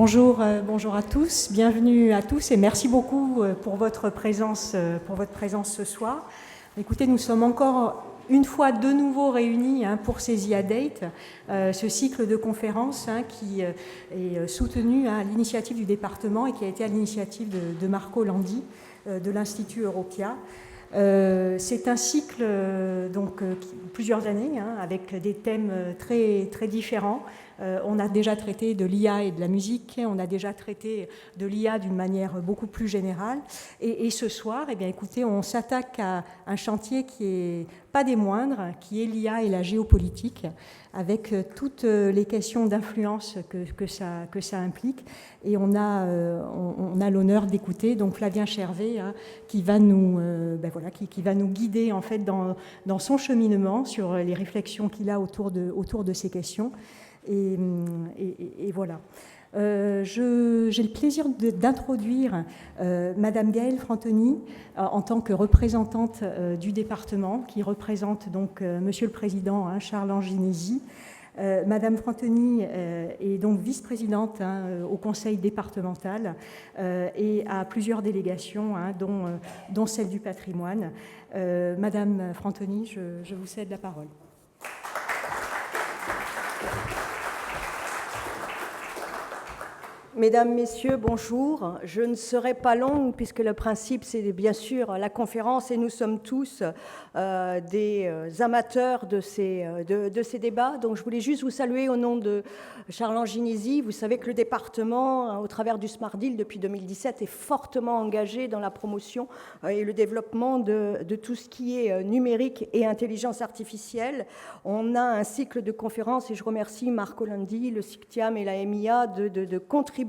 Bonjour à tous, bienvenue à tous et merci beaucoup pour votre présence ce soir. Écoutez, nous sommes encore une fois de nouveau réunis pour CESIA Date, ce cycle de conférences qui est soutenu à l'initiative du département et qui a été à l'initiative de Marco Landi de l'Institut Europia. C'est un cycle plusieurs années avec des thèmes très, très différents. On a déjà traité de l'IA et de la musique, on a déjà traité de l'IA d'une manière beaucoup plus générale. Et ce soir, eh bien, écoutez, on s'attaque à un chantier qui n'est pas des moindres, qui est l'IA et la géopolitique, avec toutes les questions d'influence que ça implique. Et on a l'honneur d'écouter donc Flavien Chervet qui va nous guider en fait dans son cheminement sur les réflexions qu'il a autour de ces questions. Et voilà. J'ai le plaisir d'introduire Madame Gaëlle Frantoni en tant que représentante du département, qui représente donc Monsieur le Président Charles Anginesi. Madame Frantoni est donc vice-présidente au conseil départemental et à plusieurs délégations, dont celle du patrimoine. Madame Frantoni, je vous cède la parole. Mesdames, Messieurs, bonjour. Je ne serai pas longue puisque le principe, c'est bien sûr la conférence et nous sommes tous des amateurs de ces débats. Donc je voulais juste vous saluer au nom de Charles Anginesi. Vous savez que le département, au travers du Smart Deal depuis 2017, est fortement engagé dans la promotion et le développement de tout ce qui est numérique et intelligence artificielle. On a un cycle de conférences et je remercie Marco Landi, le CICTIAM et la MIA de contribuer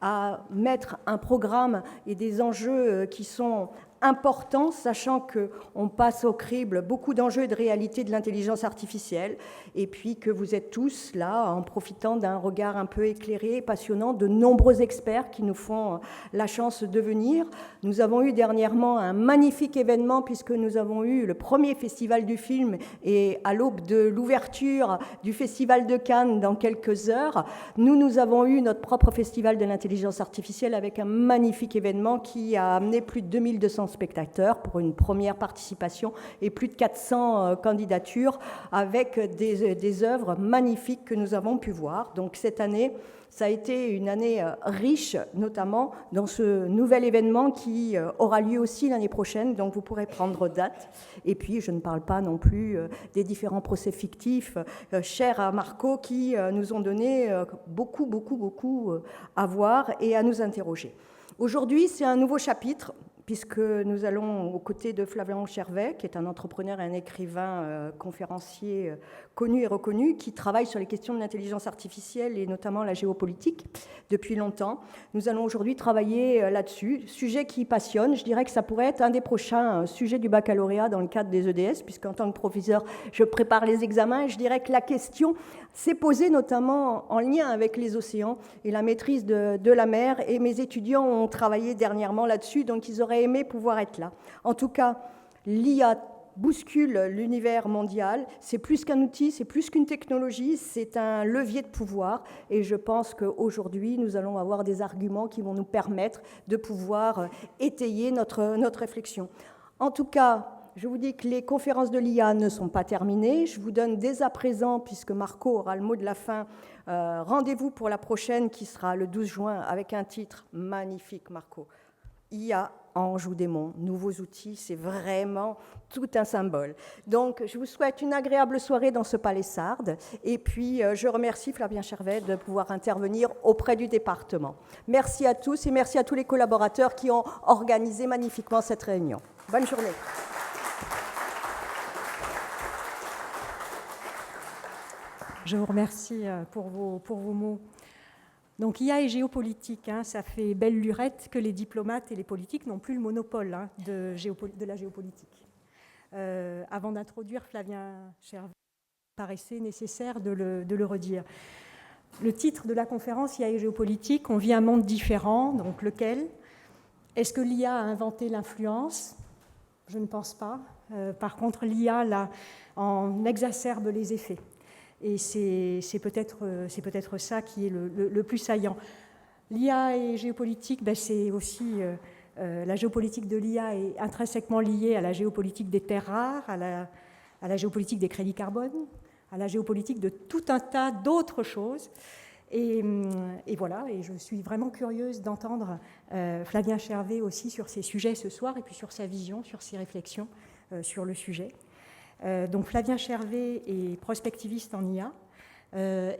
à mettre un programme et des enjeux qui sont importants, sachant qu'on passe au crible beaucoup d'enjeux et de réalités de l'intelligence artificielle, et puis que vous êtes tous là en profitant d'un regard un peu éclairé et passionnant de nombreux experts qui nous font la chance de venir. Nous avons eu dernièrement un magnifique événement puisque nous avons eu le premier festival du film et à l'aube de l'ouverture du festival de Cannes dans quelques heures, nous avons eu notre propre festival de l'intelligence artificielle avec un magnifique événement qui a amené plus de 2200 spectateurs pour une première participation et plus de 400 candidatures avec des œuvres magnifiques que nous avons pu voir. Donc cette année, ça a été une année riche, notamment dans ce nouvel événement qui aura lieu aussi l'année prochaine, donc vous pourrez prendre date. Et puis, je ne parle pas non plus des différents procès fictifs chers à Marco qui nous ont donné beaucoup à voir et à nous interroger. Aujourd'hui, c'est un nouveau chapitre, puisque nous allons aux côtés de Flavien Chervet, qui est un entrepreneur et un écrivain conférencier connu et reconnu, qui travaille sur les questions de l'intelligence artificielle et notamment la géopolitique depuis longtemps. Nous allons aujourd'hui travailler là-dessus, sujet qui passionne. Je dirais que ça pourrait être un des prochains sujets du baccalauréat dans le cadre des EDS, puisqu'en tant que professeur, je prépare les examens. Et je dirais que la question s'est posée notamment en lien avec les océans et la maîtrise de la mer. Et mes étudiants ont travaillé dernièrement là-dessus, donc ils auraient aimé pouvoir être là. En tout cas, l'IA bouscule l'univers mondial. C'est plus qu'un outil, c'est plus qu'une technologie, c'est un levier de pouvoir. Et je pense qu'aujourd'hui, nous allons avoir des arguments qui vont nous permettre de pouvoir étayer notre réflexion. En tout cas, je vous dis que les conférences de l'IA ne sont pas terminées. Je vous donne dès à présent, puisque Marco aura le mot de la fin, rendez-vous pour la prochaine qui sera le 12 juin avec un titre magnifique, Marco. IA, ange ou démon, nouveaux outils, c'est vraiment tout un symbole. Donc, je vous souhaite une agréable soirée dans ce palais Sardes. Et puis, je remercie Flavien Chervet de pouvoir intervenir auprès du département. Merci à tous et merci à tous les collaborateurs qui ont organisé magnifiquement cette réunion. Bonne journée. Je vous remercie pour vos mots. Donc IA et géopolitique, ça fait belle lurette que les diplomates et les politiques n'ont plus le monopole de la géopolitique. Avant d'introduire Flavien Chervet, il paraissait nécessaire de le redire. Le titre de la conférence, IA et géopolitique, on vit un monde différent, donc lequel ? Est-ce que l'IA a inventé l'influence ? Je ne pense pas. Par contre, l'IA là, en exacerbe les effets. Et c'est peut-être ça qui est le plus saillant. L'IA et géopolitique, ben, c'est aussi... la géopolitique de l'IA est intrinsèquement liée à la géopolitique des terres rares, à la géopolitique des crédits carbone, à la géopolitique de tout un tas d'autres choses. Et voilà, et je suis vraiment curieuse d'entendre Flavien Chervet aussi sur ces sujets ce soir, et puis sur sa vision, sur ses réflexions sur le sujet. Donc Flavien Chervet est prospectiviste en IA.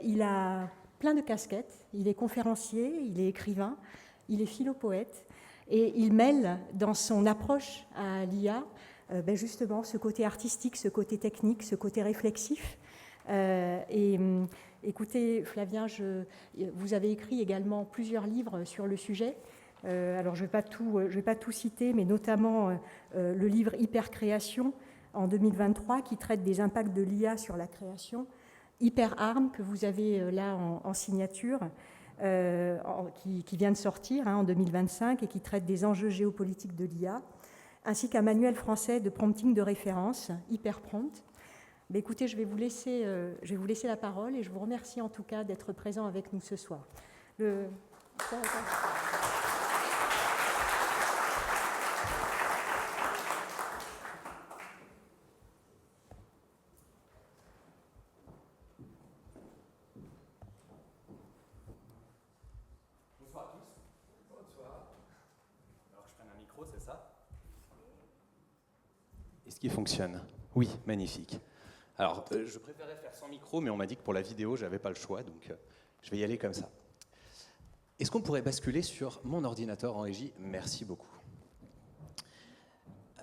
Il a plein de casquettes. Il est conférencier, il est écrivain, il est philo-poète, et il mêle dans son approche à l'IA ben justement ce côté artistique, ce côté technique, ce côté réflexif. Écoutez, Flavien, vous avez écrit également plusieurs livres sur le sujet. Alors, je ne vais pas tout citer, mais notamment le livre Hypercréation en 2023, qui traite des impacts de l'IA sur la création. Hyperarm, que vous avez là en signature, qui vient de sortir en 2025 et qui traite des enjeux géopolitiques de l'IA, ainsi qu'un manuel français de prompting de référence, Hyperprompt. Mais écoutez, je vais vous laisser la parole et je vous remercie en tout cas d'être présent avec nous ce soir. Bonsoir à tous. Bonsoir. Alors je prends un micro, c'est ça? Est-ce qu'il fonctionne? Oui, magnifique. Alors, je préférais faire sans micro, mais on m'a dit que pour la vidéo, je n'avais pas le choix, donc je vais y aller comme ça. Est-ce qu'on pourrait basculer sur mon ordinateur en régie? Merci beaucoup.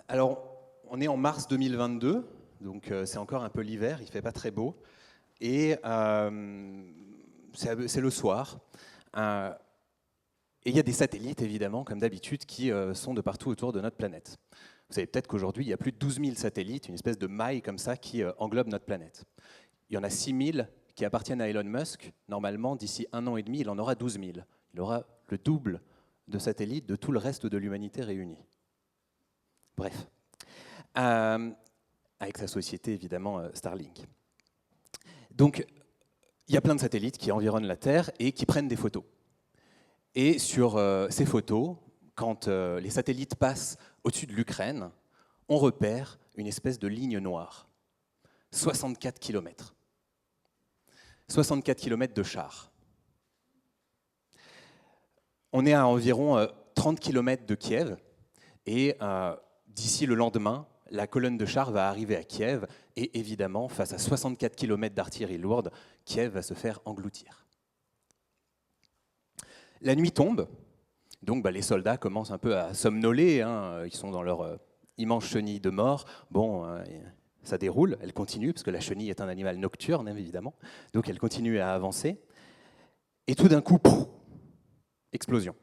Alors, on est en mars 2022, donc c'est encore un peu l'hiver, il ne fait pas très beau, et c'est le soir. Et il y a des satellites, évidemment, comme d'habitude, qui sont de partout autour de notre planète. Vous savez peut-être qu'aujourd'hui, il y a plus de 12 000 satellites, une espèce de maille comme ça qui englobe notre planète. Il y en a 6 000 qui appartiennent à Elon Musk. Normalement, d'ici 1 an et demi, il en aura 12 000. Il aura le double de satellites de tout le reste de l'humanité réunie. Bref. Avec sa société, évidemment, Starlink. Donc, il y a plein de satellites qui environnent la Terre et qui prennent des photos. Et sur ces photos, quand les satellites passent au-dessus de l'Ukraine, on repère une espèce de ligne noire. 64 km. 64 km de chars. On est à environ 30 km de Kiev, et d'ici le lendemain, la colonne de chars va arriver à Kiev, et évidemment, face à 64 km d'artillerie lourde, Kiev va se faire engloutir. La nuit tombe. Donc les soldats commencent un peu à somnoler, ils sont dans leur immense chenille de mort. Bon, ça déroule, elle continue, parce que la chenille est un animal nocturne, évidemment. Donc elle continue à avancer. Et tout d'un coup, pouf, explosion.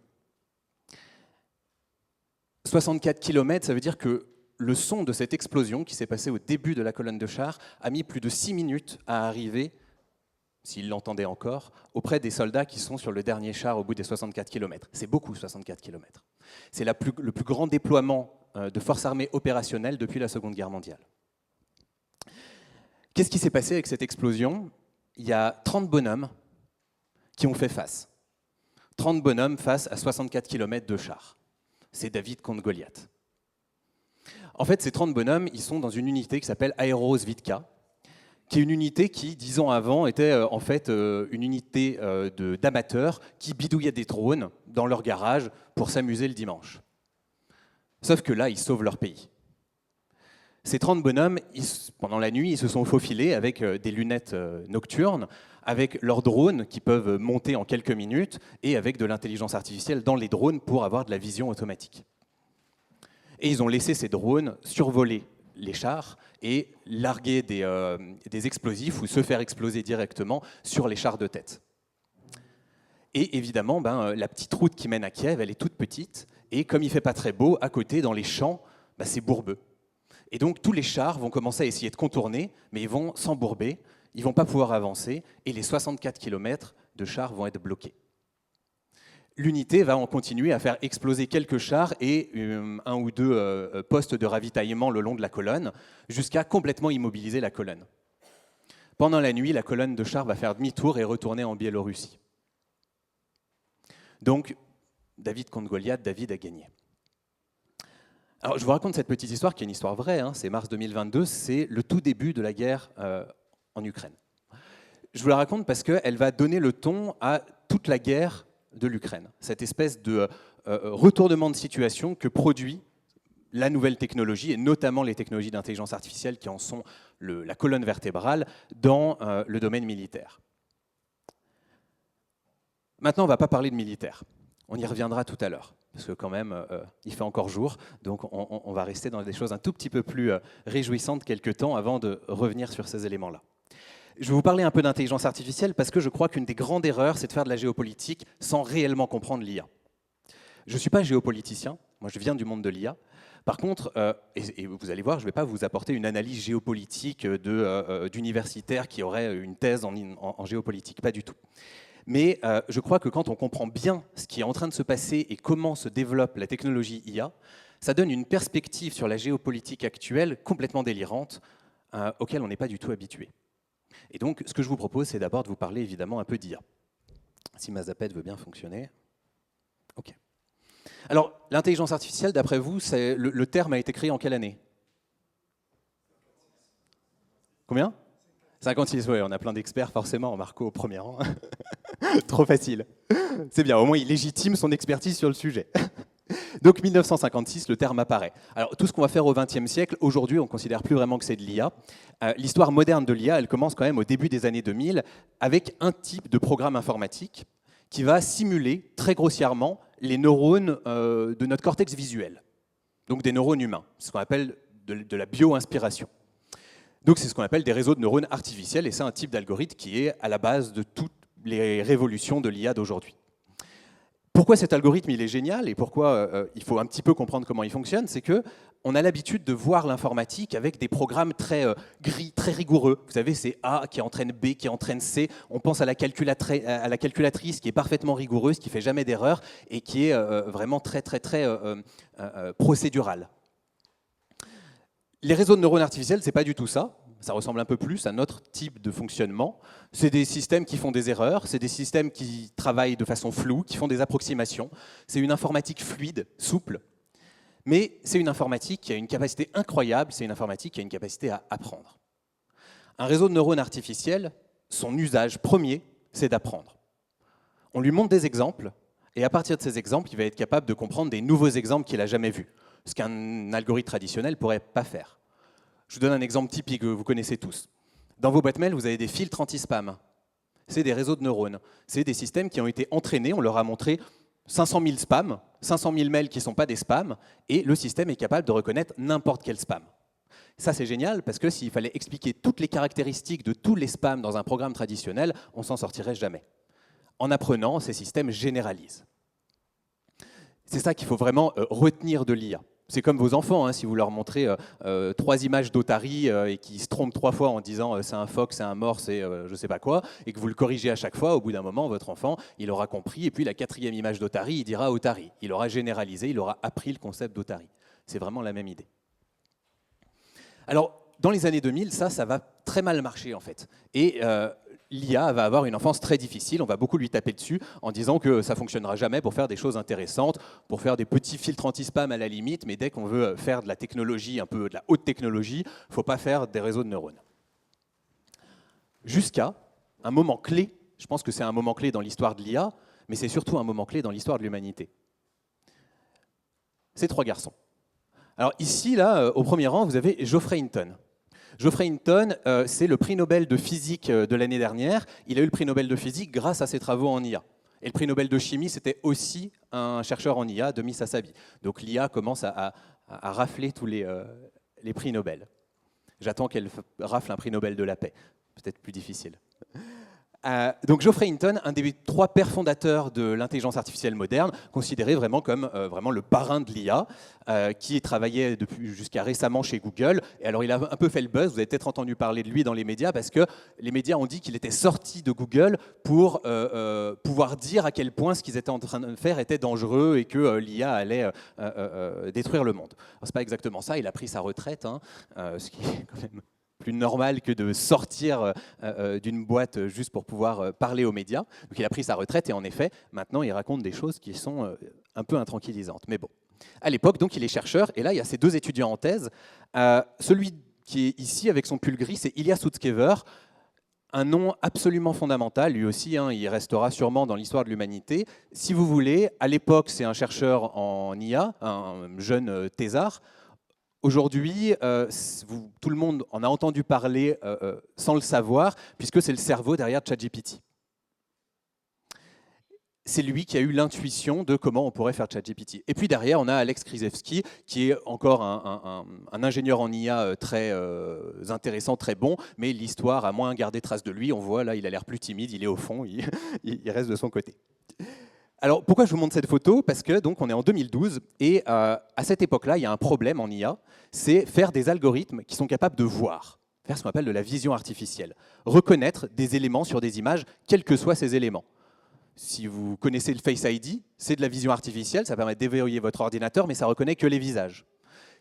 64 km, ça veut dire que le son de cette explosion, qui s'est passée au début de la colonne de chars, a mis plus de 6 minutes à arriver, s'ils l'entendaient encore, auprès des soldats qui sont sur le dernier char au bout des 64 km. C'est beaucoup, 64 km. C'est le plus grand déploiement de forces armées opérationnelles depuis la Seconde Guerre mondiale. Qu'est-ce qui s'est passé avec cette explosion? Il y a 30 bonhommes qui ont fait face. 30 bonhommes face à 64 km de chars. C'est David contre Goliath. En fait, ces 30 bonhommes, ils sont dans une unité qui s'appelle Aerosvitka, qui est une unité qui, 10 ans avant, était en fait une unité d'amateurs qui bidouillaient des drones dans leur garage pour s'amuser le dimanche. Sauf que là, ils sauvent leur pays. Ces 30 bonhommes, pendant la nuit, ils se sont faufilés avec des lunettes nocturnes, avec leurs drones qui peuvent monter en quelques minutes, et avec de l'intelligence artificielle dans les drones pour avoir de la vision automatique. Et ils ont laissé ces drones survoler les chars et larguer des explosifs ou se faire exploser directement sur les chars de tête. Et évidemment, la petite route qui mène à Kiev, elle est toute petite, et comme il ne fait pas très beau, à côté, dans les champs, c'est bourbeux. Et donc tous les chars vont commencer à essayer de contourner, mais ils vont s'embourber, ils ne vont pas pouvoir avancer, et les 64 km de chars vont être bloqués. L'unité va en continuer à faire exploser quelques chars et un ou deux postes de ravitaillement le long de la colonne, jusqu'à complètement immobiliser la colonne. Pendant la nuit, la colonne de chars va faire demi-tour et retourner en Biélorussie. Donc, David contre Goliath, David a gagné. Alors, je vous raconte cette petite histoire qui est une histoire vraie, hein, c'est mars 2022, c'est le tout début de la guerre en Ukraine. Je vous la raconte parce qu'elle va donner le ton à toute la guerre de l'Ukraine, cette espèce de retournement de situation que produit la nouvelle technologie, et notamment les technologies d'intelligence artificielle qui en sont la colonne vertébrale dans le domaine militaire. Maintenant, on ne va pas parler de militaire. On y reviendra tout à l'heure, parce que quand même, il fait encore jour, donc on va rester dans des choses un tout petit peu plus réjouissantes quelque temps avant de revenir sur ces éléments-là. Je vais vous parler un peu d'intelligence artificielle parce que je crois qu'une des grandes erreurs, c'est de faire de la géopolitique sans réellement comprendre l'IA. Je ne suis pas géopoliticien, moi je viens du monde de l'IA. Par contre, et vous allez voir, je ne vais pas vous apporter une analyse géopolitique d'universitaire qui aurait une thèse en géopolitique, pas du tout. Mais je crois que quand on comprend bien ce qui est en train de se passer et comment se développe la technologie IA, ça donne une perspective sur la géopolitique actuelle complètement délirante, auquel on n'est pas du tout habitué. Et donc, ce que je vous propose, c'est d'abord de vous parler évidemment un peu d'IA. Si ma zapette veut bien fonctionner. OK. Alors, l'intelligence artificielle, d'après vous, le terme a été créé en quelle année? Combien? 56, oui, on a plein d'experts, forcément, Marco au premier rang. Trop facile. C'est bien, au moins il légitime son expertise sur le sujet. Donc 1956, le terme apparaît. Alors tout ce qu'on va faire au XXe siècle, aujourd'hui on ne considère plus vraiment que c'est de l'IA. L'histoire moderne de l'IA, elle commence quand même au début des années 2000 avec un type de programme informatique qui va simuler très grossièrement les neurones de notre cortex visuel. Donc des neurones humains, ce qu'on appelle de la bio-inspiration. Donc c'est ce qu'on appelle des réseaux de neurones artificiels et c'est un type d'algorithme qui est à la base de toutes les révolutions de l'IA d'aujourd'hui. Pourquoi cet algorithme il est génial et pourquoi il faut un petit peu comprendre comment il fonctionne, c'est qu'on a l'habitude de voir l'informatique avec des programmes très gris, très rigoureux. Vous savez, c'est A qui entraîne B, qui entraîne C. On pense à la calculatrice qui est parfaitement rigoureuse, qui ne fait jamais d'erreur et qui est vraiment très procédurale. Les réseaux de neurones artificiels, ce n'est pas du tout ça. Ça ressemble un peu plus à notre type de fonctionnement. C'est des systèmes qui font des erreurs, c'est des systèmes qui travaillent de façon floue, qui font des approximations. C'est une informatique fluide, souple, mais c'est une informatique qui a une capacité incroyable, c'est une informatique qui a une capacité à apprendre. Un réseau de neurones artificiels, son usage premier, c'est d'apprendre. On lui montre des exemples, et à partir de ces exemples, il va être capable de comprendre des nouveaux exemples qu'il n'a jamais vus, ce qu'un algorithme traditionnel ne pourrait pas faire. Je vous donne un exemple typique que vous connaissez tous. Dans vos boîtes mail, vous avez des filtres anti-spam. C'est des réseaux de neurones. C'est des systèmes qui ont été entraînés, on leur a montré 500 000 spams, 500 000 mails qui ne sont pas des spams, et le système est capable de reconnaître n'importe quel spam. Ça, c'est génial, parce que s'il fallait expliquer toutes les caractéristiques de tous les spams dans un programme traditionnel, on ne s'en sortirait jamais. En apprenant, ces systèmes généralisent. C'est ça qu'il faut vraiment retenir de l'IA. C'est comme vos enfants, hein, si vous leur montrez 3 images d'Otari et qu'ils se trompent 3 fois en disant c'est un phoque, c'est un mort, c'est je ne sais pas quoi, et que vous le corrigez à chaque fois, au bout d'un moment, votre enfant, il aura compris, et puis la 4e image d'Otari, il dira Otari. Il aura généralisé, il aura appris le concept d'Otari. C'est vraiment la même idée. Alors, dans les années 2000, ça va très mal marcher en fait. Et l'IA va avoir une enfance très difficile, on va beaucoup lui taper dessus en disant que ça ne fonctionnera jamais pour faire des choses intéressantes, pour faire des petits filtres anti-spam à la limite, mais dès qu'on veut faire de la technologie, un peu de la haute technologie, il ne faut pas faire des réseaux de neurones. Jusqu'à un moment clé, je pense que c'est un moment clé dans l'histoire de l'IA, mais c'est surtout un moment clé dans l'histoire de l'humanité. Ces 3 garçons. Alors ici, là, au premier rang, vous avez Geoffrey Hinton. Geoffrey Hinton, c'est le prix Nobel de physique de l'année dernière. Il a eu le prix Nobel de physique grâce à ses travaux en IA. Et le prix Nobel de chimie, c'était aussi un chercheur en IA, Demis Hassabis. Donc l'IA commence à rafler tous les prix Nobel. J'attends qu'elle rafle un prix Nobel de la paix. Peut-être plus difficile. Donc Geoffrey Hinton, un des 3 pères fondateurs de l'intelligence artificielle moderne, considéré vraiment comme vraiment le parrain de l'IA, qui travaillait jusqu'à récemment chez Google. Et alors il a un peu fait le buzz, vous avez peut-être entendu parler de lui dans les médias, parce que les médias ont dit qu'il était sorti de Google pour pouvoir dire à quel point ce qu'ils étaient en train de faire était dangereux et que l'IA allait détruire le monde. Alors c'est pas exactement ça, il a pris sa retraite, hein, ce qui est quand même plus normal que de sortir d'une boîte juste pour pouvoir parler aux médias. Donc il a pris sa retraite et en effet, maintenant il raconte des choses qui sont un peu intranquillisantes. Mais bon, à l'époque, donc il est chercheur et là il y a ces deux étudiants en thèse. Celui qui est ici avec son pull gris, c'est Ilya Sutskever, un nom absolument fondamental, lui aussi, hein, il restera sûrement dans l'histoire de l'humanité. Si vous voulez, à l'époque, c'est un chercheur en IA, un jeune thésard. Aujourd'hui, tout le monde en a entendu parler sans le savoir, puisque c'est le cerveau derrière ChatGPT. C'est lui qui a eu l'intuition de comment on pourrait faire ChatGPT. Et puis derrière, on a Alex Krizhevsky, qui est encore un ingénieur en IA très intéressant, très bon, mais l'histoire a moins gardé trace de lui. On voit là, il a l'air plus timide, il est au fond, il reste de son côté. Alors pourquoi je vous montre cette photo? Parce que donc on est en 2012 et à cette époque-là, il y a un problème en IA, c'est faire des algorithmes qui sont capables de voir, faire ce qu'on appelle de la vision artificielle, reconnaître des éléments sur des images, quels que soient ces éléments. Si vous connaissez le Face ID, c'est de la vision artificielle, ça permet de déverrouiller votre ordinateur, mais ça ne reconnaît que les visages.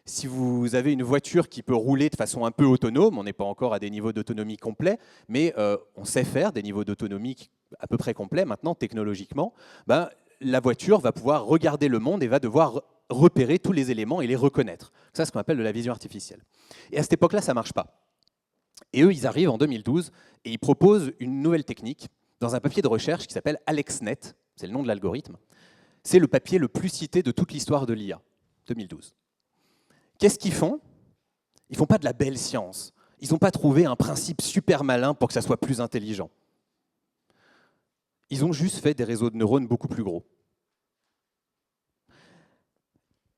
Si vous avez une voiture qui peut rouler de façon un peu autonome, on n'est pas encore à des niveaux d'autonomie complets, mais on sait faire des niveaux d'autonomie à peu près complets maintenant, technologiquement, ben, la voiture va pouvoir regarder le monde et va devoir repérer tous les éléments et les reconnaître. Ça, c'est ce qu'on appelle de la vision artificielle. Et à cette époque-là, ça ne marche pas. Et eux, ils arrivent en 2012 et ils proposent une nouvelle technique dans un papier de recherche qui s'appelle AlexNet, c'est le nom de l'algorithme. C'est le papier le plus cité de toute l'histoire de l'IA, 2012. Qu'est-ce qu'ils font? Ils ne font pas de la belle science. Ils n'ont pas trouvé un principe super malin pour que ça soit plus intelligent. Ils ont juste fait des réseaux de neurones beaucoup plus gros.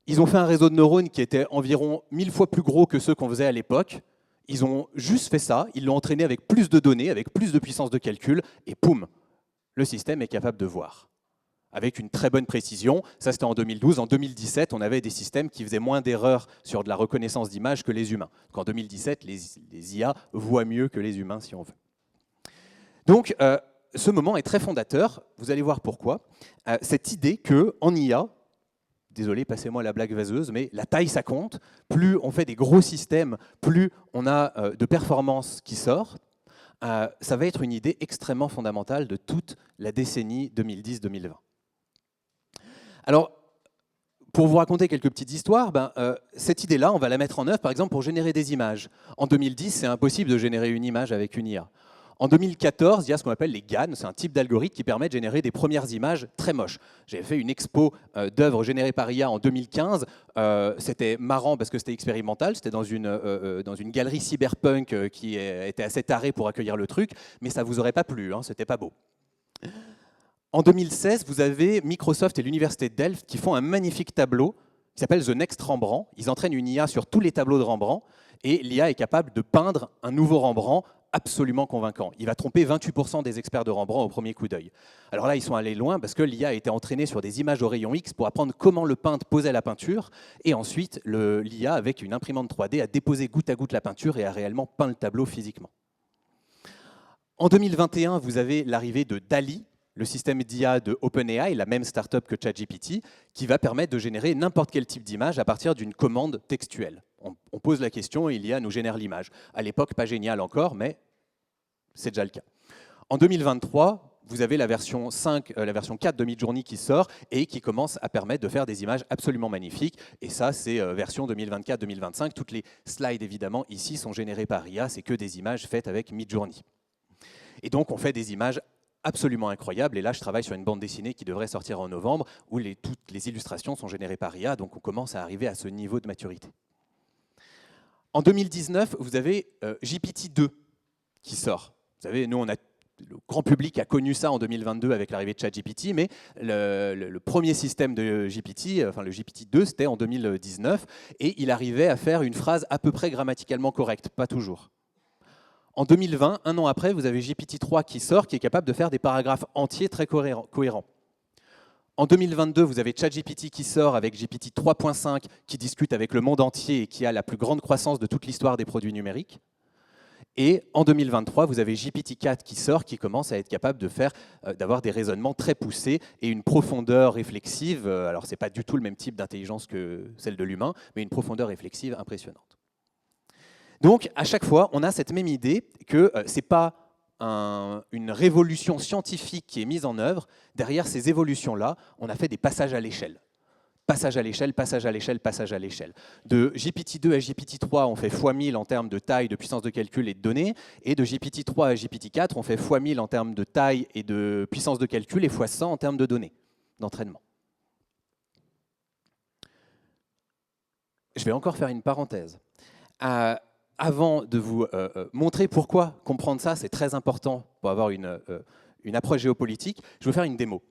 Ils ont fait un réseau de neurones qui était environ 1000 fois plus gros que ceux qu'on faisait à l'époque. Ils ont juste fait ça, ils l'ont entraîné avec plus de données, avec plus de puissance de calcul, et poum, le système est capable de voir. Avec une très bonne précision, ça c'était en 2012. En 2017, on avait des systèmes qui faisaient moins d'erreurs sur de la reconnaissance d'images que les humains. Donc en 2017, les IA voient mieux que les humains, si on veut. Donc, ce moment est très fondateur, vous allez voir pourquoi. Cette idée qu'en IA, désolé, passez-moi la blague vaseuse, mais la taille, ça compte. Plus on fait des gros systèmes, plus on a de performances qui sortent. Ça va être une idée extrêmement fondamentale de toute la décennie 2010-2020. Alors, pour vous raconter quelques petites histoires, cette idée-là, on va la mettre en œuvre, par exemple, pour générer des images. En 2010, c'est impossible de générer une image avec une IA. En 2014, il y a ce qu'on appelle les GAN, c'est un type d'algorithme qui permet de générer des premières images très moches. J'avais fait une expo d'œuvres générées par IA en 2015. C'était marrant parce que c'était expérimental, c'était dans une galerie cyberpunk qui était assez tarée pour accueillir le truc, mais ça ne vous aurait pas plu, hein, c'était pas beau. En 2016, vous avez Microsoft et l'Université de Delft qui font un magnifique tableau qui s'appelle The Next Rembrandt. Ils entraînent une IA sur tous les tableaux de Rembrandt et l'IA est capable de peindre un nouveau Rembrandt absolument convaincant. Il va tromper 28% des experts de Rembrandt au premier coup d'œil. Alors là, ils sont allés loin parce que l'IA a été entraînée sur des images au rayon X pour apprendre comment le peintre posait la peinture. Et ensuite, l'IA, avec une imprimante 3D, a déposé goutte à goutte la peinture et a réellement peint le tableau physiquement. En 2021, vous avez l'arrivée de DALL-E, le système d'IA de OpenAI, la même startup que ChatGPT, qui va permettre de générer n'importe quel type d'image à partir d'une commande textuelle. On pose la question et l'IA nous génère l'image. À l'époque, pas génial encore, mais c'est déjà le cas. En 2023, vous avez la version 5, la version 4 de Midjourney qui sort et qui commence à permettre de faire des images absolument magnifiques. Et ça, c'est version 2024-2025. Toutes les slides, évidemment, ici sont générées par IA. C'est que des images faites avec Midjourney. Et donc, on fait des images absolument incroyables. Et là, je travaille sur une bande dessinée qui devrait sortir en novembre, où toutes les illustrations sont générées par IA. Donc, on commence à arriver à ce niveau de maturité. En 2019, vous avez GPT-2 qui sort. Vous savez, nous, le grand public a connu ça en 2022 avec l'arrivée de ChatGPT, mais le premier système de GPT, enfin le GPT-2, c'était en 2019, et il arrivait à faire une phrase à peu près grammaticalement correcte, pas toujours. En 2020, un an après, vous avez GPT-3 qui sort, qui est capable de faire des paragraphes entiers très cohérents. En 2022, vous avez ChatGPT qui sort avec GPT 3.5 qui discute avec le monde entier et qui a la plus grande croissance de toute l'histoire des produits numériques. Et en 2023, vous avez GPT-4 qui sort, qui commence à être capable d'avoir des raisonnements très poussés et une profondeur réflexive. Alors, ce n'est pas du tout le même type d'intelligence que celle de l'humain, mais une profondeur réflexive impressionnante. Donc, à chaque fois, on a cette même idée que ce n'est pas une révolution scientifique qui est mise en œuvre. Derrière ces évolutions-là, on a fait des passages à l'échelle. Passage à l'échelle, passage à l'échelle, passage à l'échelle. De GPT-2 à GPT-3, on fait x1000 en termes de taille, de puissance de calcul et de données. Et de GPT-3 à GPT-4, on fait x1000 en termes de taille et de puissance de calcul et x100 en termes de données, d'entraînement. Je vais encore faire une parenthèse. Avant de vous montrer pourquoi comprendre ça, c'est très important pour avoir une approche géopolitique, je vais faire une démo.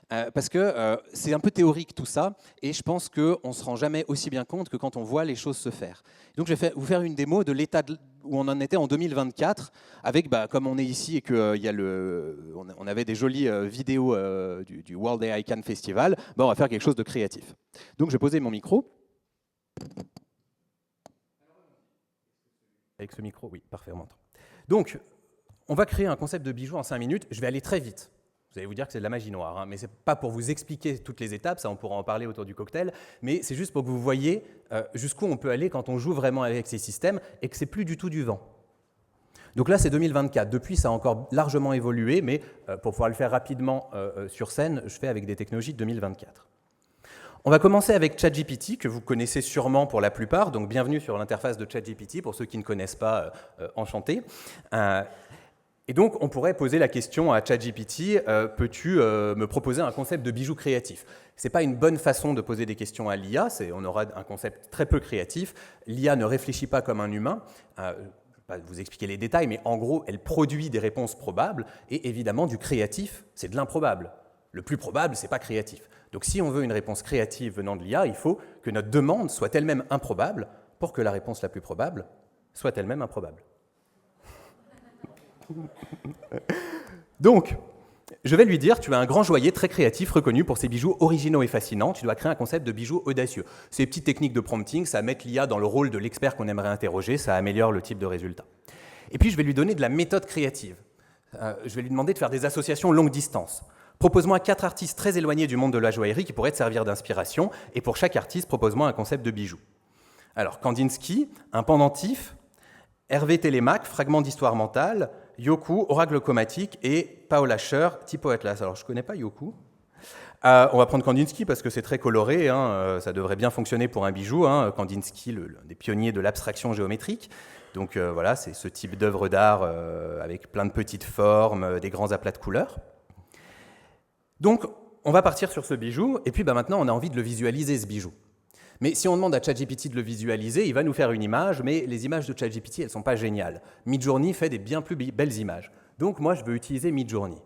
Parce que c'est un peu théorique tout ça, et je pense qu'on ne se rend jamais aussi bien compte que quand on voit les choses se faire. Donc je vais vous faire une démo de l'état où on en était en 2024, avec, comme on est ici et qu'on avait des jolies vidéos du World AI Cannes Festival, on va faire quelque chose de créatif. Donc je vais poser mon micro. Avec ce micro, oui, parfait, on m'entend. Donc, on va créer un concept de bijou en 5 minutes. Je vais aller très vite. Vous allez vous dire que c'est de la magie noire, hein, mais ce n'est pas pour vous expliquer toutes les étapes, ça on pourra en parler autour du cocktail, mais c'est juste pour que vous voyez jusqu'où on peut aller quand on joue vraiment avec ces systèmes et que ce n'est plus du tout du vent. Donc là, c'est 2024. Depuis, ça a encore largement évolué, mais pour pouvoir le faire rapidement sur scène, je fais avec des technologies de 2024. On va commencer avec ChatGPT, que vous connaissez sûrement pour la plupart, donc bienvenue sur l'interface de ChatGPT, pour ceux qui ne connaissent pas, enchanté. Et donc, on pourrait poser la question à ChatGPT, peux-tu me proposer un concept de bijou créatif? Ce n'est pas une bonne façon de poser des questions à l'IA, on aura un concept très peu créatif. L'IA ne réfléchit pas comme un humain. Je ne vais pas vous expliquer les détails, mais en gros, elle produit des réponses probables, et évidemment, du créatif, c'est de l'improbable. Le plus probable, ce n'est pas créatif. Donc si on veut une réponse créative venant de l'IA, il faut que notre demande soit elle-même improbable pour que la réponse la plus probable soit elle-même improbable. Donc, je vais lui dire, tu es un grand joaillier très créatif, reconnu pour ses bijoux originaux et fascinants, tu dois créer un concept de bijoux audacieux. Ces petites techniques de prompting, ça met l'IA dans le rôle de l'expert qu'on aimerait interroger, ça améliore le type de résultat. Et puis je vais lui donner de la méthode créative. Je vais lui demander de faire des associations longue distance. Propose-moi 4 artistes très éloignés du monde de la joaillerie qui pourraient te servir d'inspiration, et pour chaque artiste, propose-moi un concept de bijou. Alors, Kandinsky, un pendentif, Hervé Télémaque, fragment d'histoire mentale, Yoku, oracle chromatique, et Paul Asher, typo atlas. Alors, je ne connais pas Yoku. On va prendre Kandinsky parce que c'est très coloré, hein, ça devrait bien fonctionner pour un bijou. Hein. Kandinsky, l'un des pionniers de l'abstraction géométrique. Donc voilà, c'est ce type d'œuvre d'art avec plein de petites formes, des grands aplats de couleurs. Donc, on va partir sur ce bijou, et puis maintenant, on a envie de le visualiser, ce bijou. Mais si on demande à ChatGPT de le visualiser, il va nous faire une image, mais les images de ChatGPT, elles ne sont pas géniales. Midjourney fait des bien plus belles images. Donc, moi, je veux utiliser Midjourney.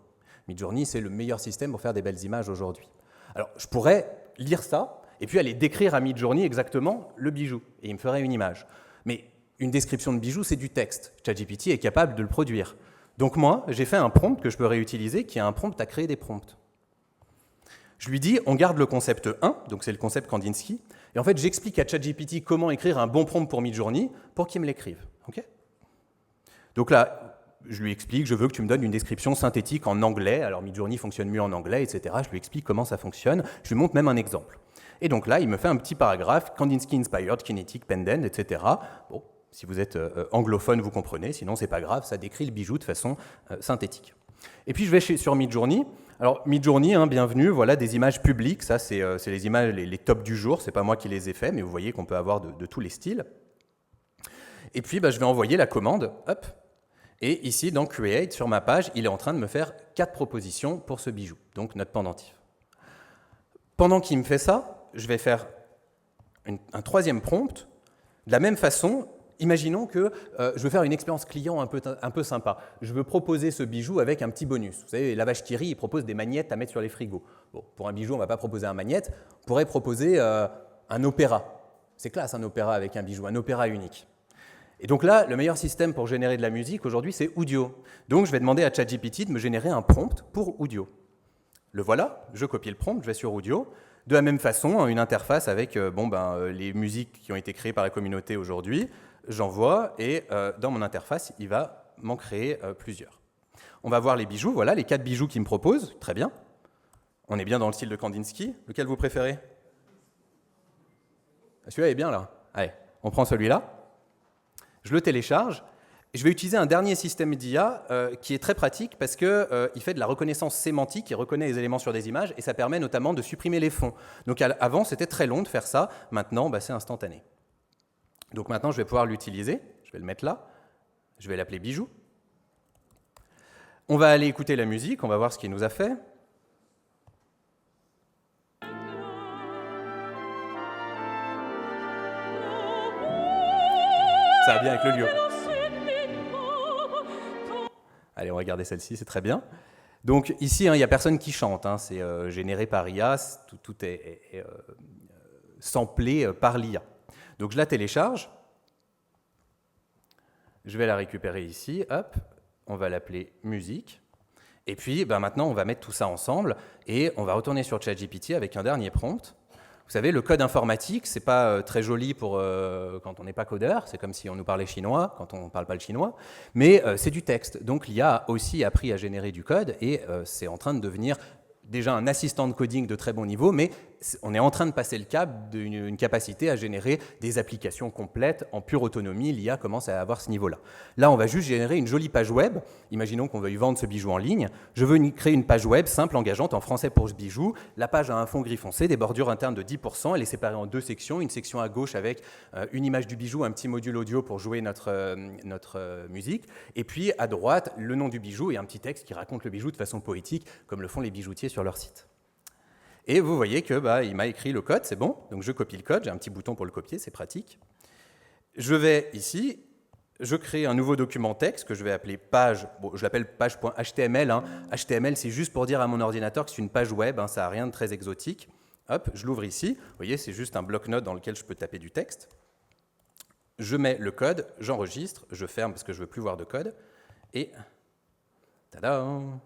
Midjourney, c'est le meilleur système pour faire des belles images aujourd'hui. Alors, je pourrais lire ça, et puis aller décrire à Midjourney exactement le bijou, et il me ferait une image. Mais une description de bijou, c'est du texte. ChatGPT est capable de le produire. Donc moi, j'ai fait un prompt que je peux réutiliser, qui est un prompt à créer des prompts. Je lui dis, on garde le concept 1, donc c'est le concept Kandinsky, et en fait, j'explique à ChatGPT comment écrire un bon prompt pour Midjourney pour qu'il me l'écrive. Okay, donc là, je lui explique, je veux que tu me donnes une description synthétique en anglais, alors Midjourney fonctionne mieux en anglais, etc. Je lui explique comment ça fonctionne, je lui montre même un exemple. Et donc là, il me fait un petit paragraphe, Kandinsky inspired, kinetic, pendant, etc. Bon, si vous êtes anglophone, vous comprenez, sinon c'est pas grave, ça décrit le bijou de façon synthétique. Et puis je vais sur Midjourney. Alors Midjourney, hein, bienvenue, voilà des images publiques, ça c'est les images, les tops du jour, c'est pas moi qui les ai fait, mais vous voyez qu'on peut avoir de tous les styles. Et puis je vais envoyer la commande, hop, et ici dans Create, sur ma page, il est en train de me faire 4 propositions pour ce bijou, donc notre pendentif. Pendant qu'il me fait ça, je vais faire un 3e prompt, de la même façon. Imaginons que je veux faire une expérience client un peu sympa. Je veux proposer ce bijou avec un petit bonus. Vous savez, la vache qui rit, il propose des magnettes à mettre sur les frigos. Bon, pour un bijou, on ne va pas proposer un magnète. On pourrait proposer un opéra. C'est classe, un opéra avec un bijou, un opéra unique. Et donc là, le meilleur système pour générer de la musique aujourd'hui, c'est Udio. Donc je vais demander à ChatGPT de me générer un prompt pour Udio. Le voilà, je copie le prompt, je vais sur Udio. De la même façon, une interface avec les musiques qui ont été créées par la communauté aujourd'hui. J'envoie et dans mon interface, il va m'en créer plusieurs. On va voir les bijoux, voilà les 4 bijoux qu'il me propose, très bien. On est bien dans le style de Kandinsky. Lequel vous préférez? Celui-là est bien là. Allez, on prend celui-là. Je le télécharge. Je vais utiliser un dernier système d'IA qui est très pratique parce qu'il fait de la reconnaissance sémantique, il reconnaît les éléments sur des images et ça permet notamment de supprimer les fonds. Donc avant, c'était très long de faire ça. Maintenant, c'est instantané. Donc maintenant, je vais pouvoir l'utiliser. Je vais le mettre là. Je vais l'appeler Bijou. On va aller écouter la musique, on va voir ce qu'il nous a fait. Ça va bien avec le lieu. Allez, on va regarder celle-ci, c'est très bien. Donc ici, il n'y a personne qui chante, c'est généré par IA, tout est samplé par l'IA. Donc je la télécharge, je vais la récupérer ici, hop, on va l'appeler musique, et puis maintenant on va mettre tout ça ensemble, et on va retourner sur ChatGPT avec un dernier prompt. Vous savez, le code informatique, c'est pas très joli pour quand on n'est pas codeur, c'est comme si on nous parlait chinois quand on ne parle pas le chinois, mais c'est du texte. Donc l'IA a aussi appris à générer du code et c'est en train de devenir déjà un assistant de coding de très bon niveau, mais on est en train de passer le cap d'une capacité à générer des applications complètes en pure autonomie. L'IA commence à avoir ce niveau-là. Là, on va juste générer une jolie page web. Imaginons qu'on veuille vendre ce bijou en ligne. Je veux créer une page web simple, engageante, en français pour ce bijou. La page a un fond gris foncé, des bordures internes de 10%. Elle est séparée en deux sections. Une section à gauche avec une image du bijou, un petit module audio pour jouer notre musique. Et puis, à droite, le nom du bijou et un petit texte qui raconte le bijou de façon poétique, comme le font les bijoutiers sur leur site. Et vous voyez que il m'a écrit le code, c'est bon. Donc je copie le code, j'ai un petit bouton pour le copier, c'est pratique. Je vais ici, je crée un nouveau document texte que je vais appeler page, je l'appelle page.html. HTML, c'est juste pour dire à mon ordinateur que c'est une page web, ça n'a rien de très exotique. Hop, je l'ouvre ici. Vous voyez, c'est juste un bloc-notes dans lequel je peux taper du texte. Je mets le code, j'enregistre, je ferme parce que je ne veux plus voir de code. Et, tadam!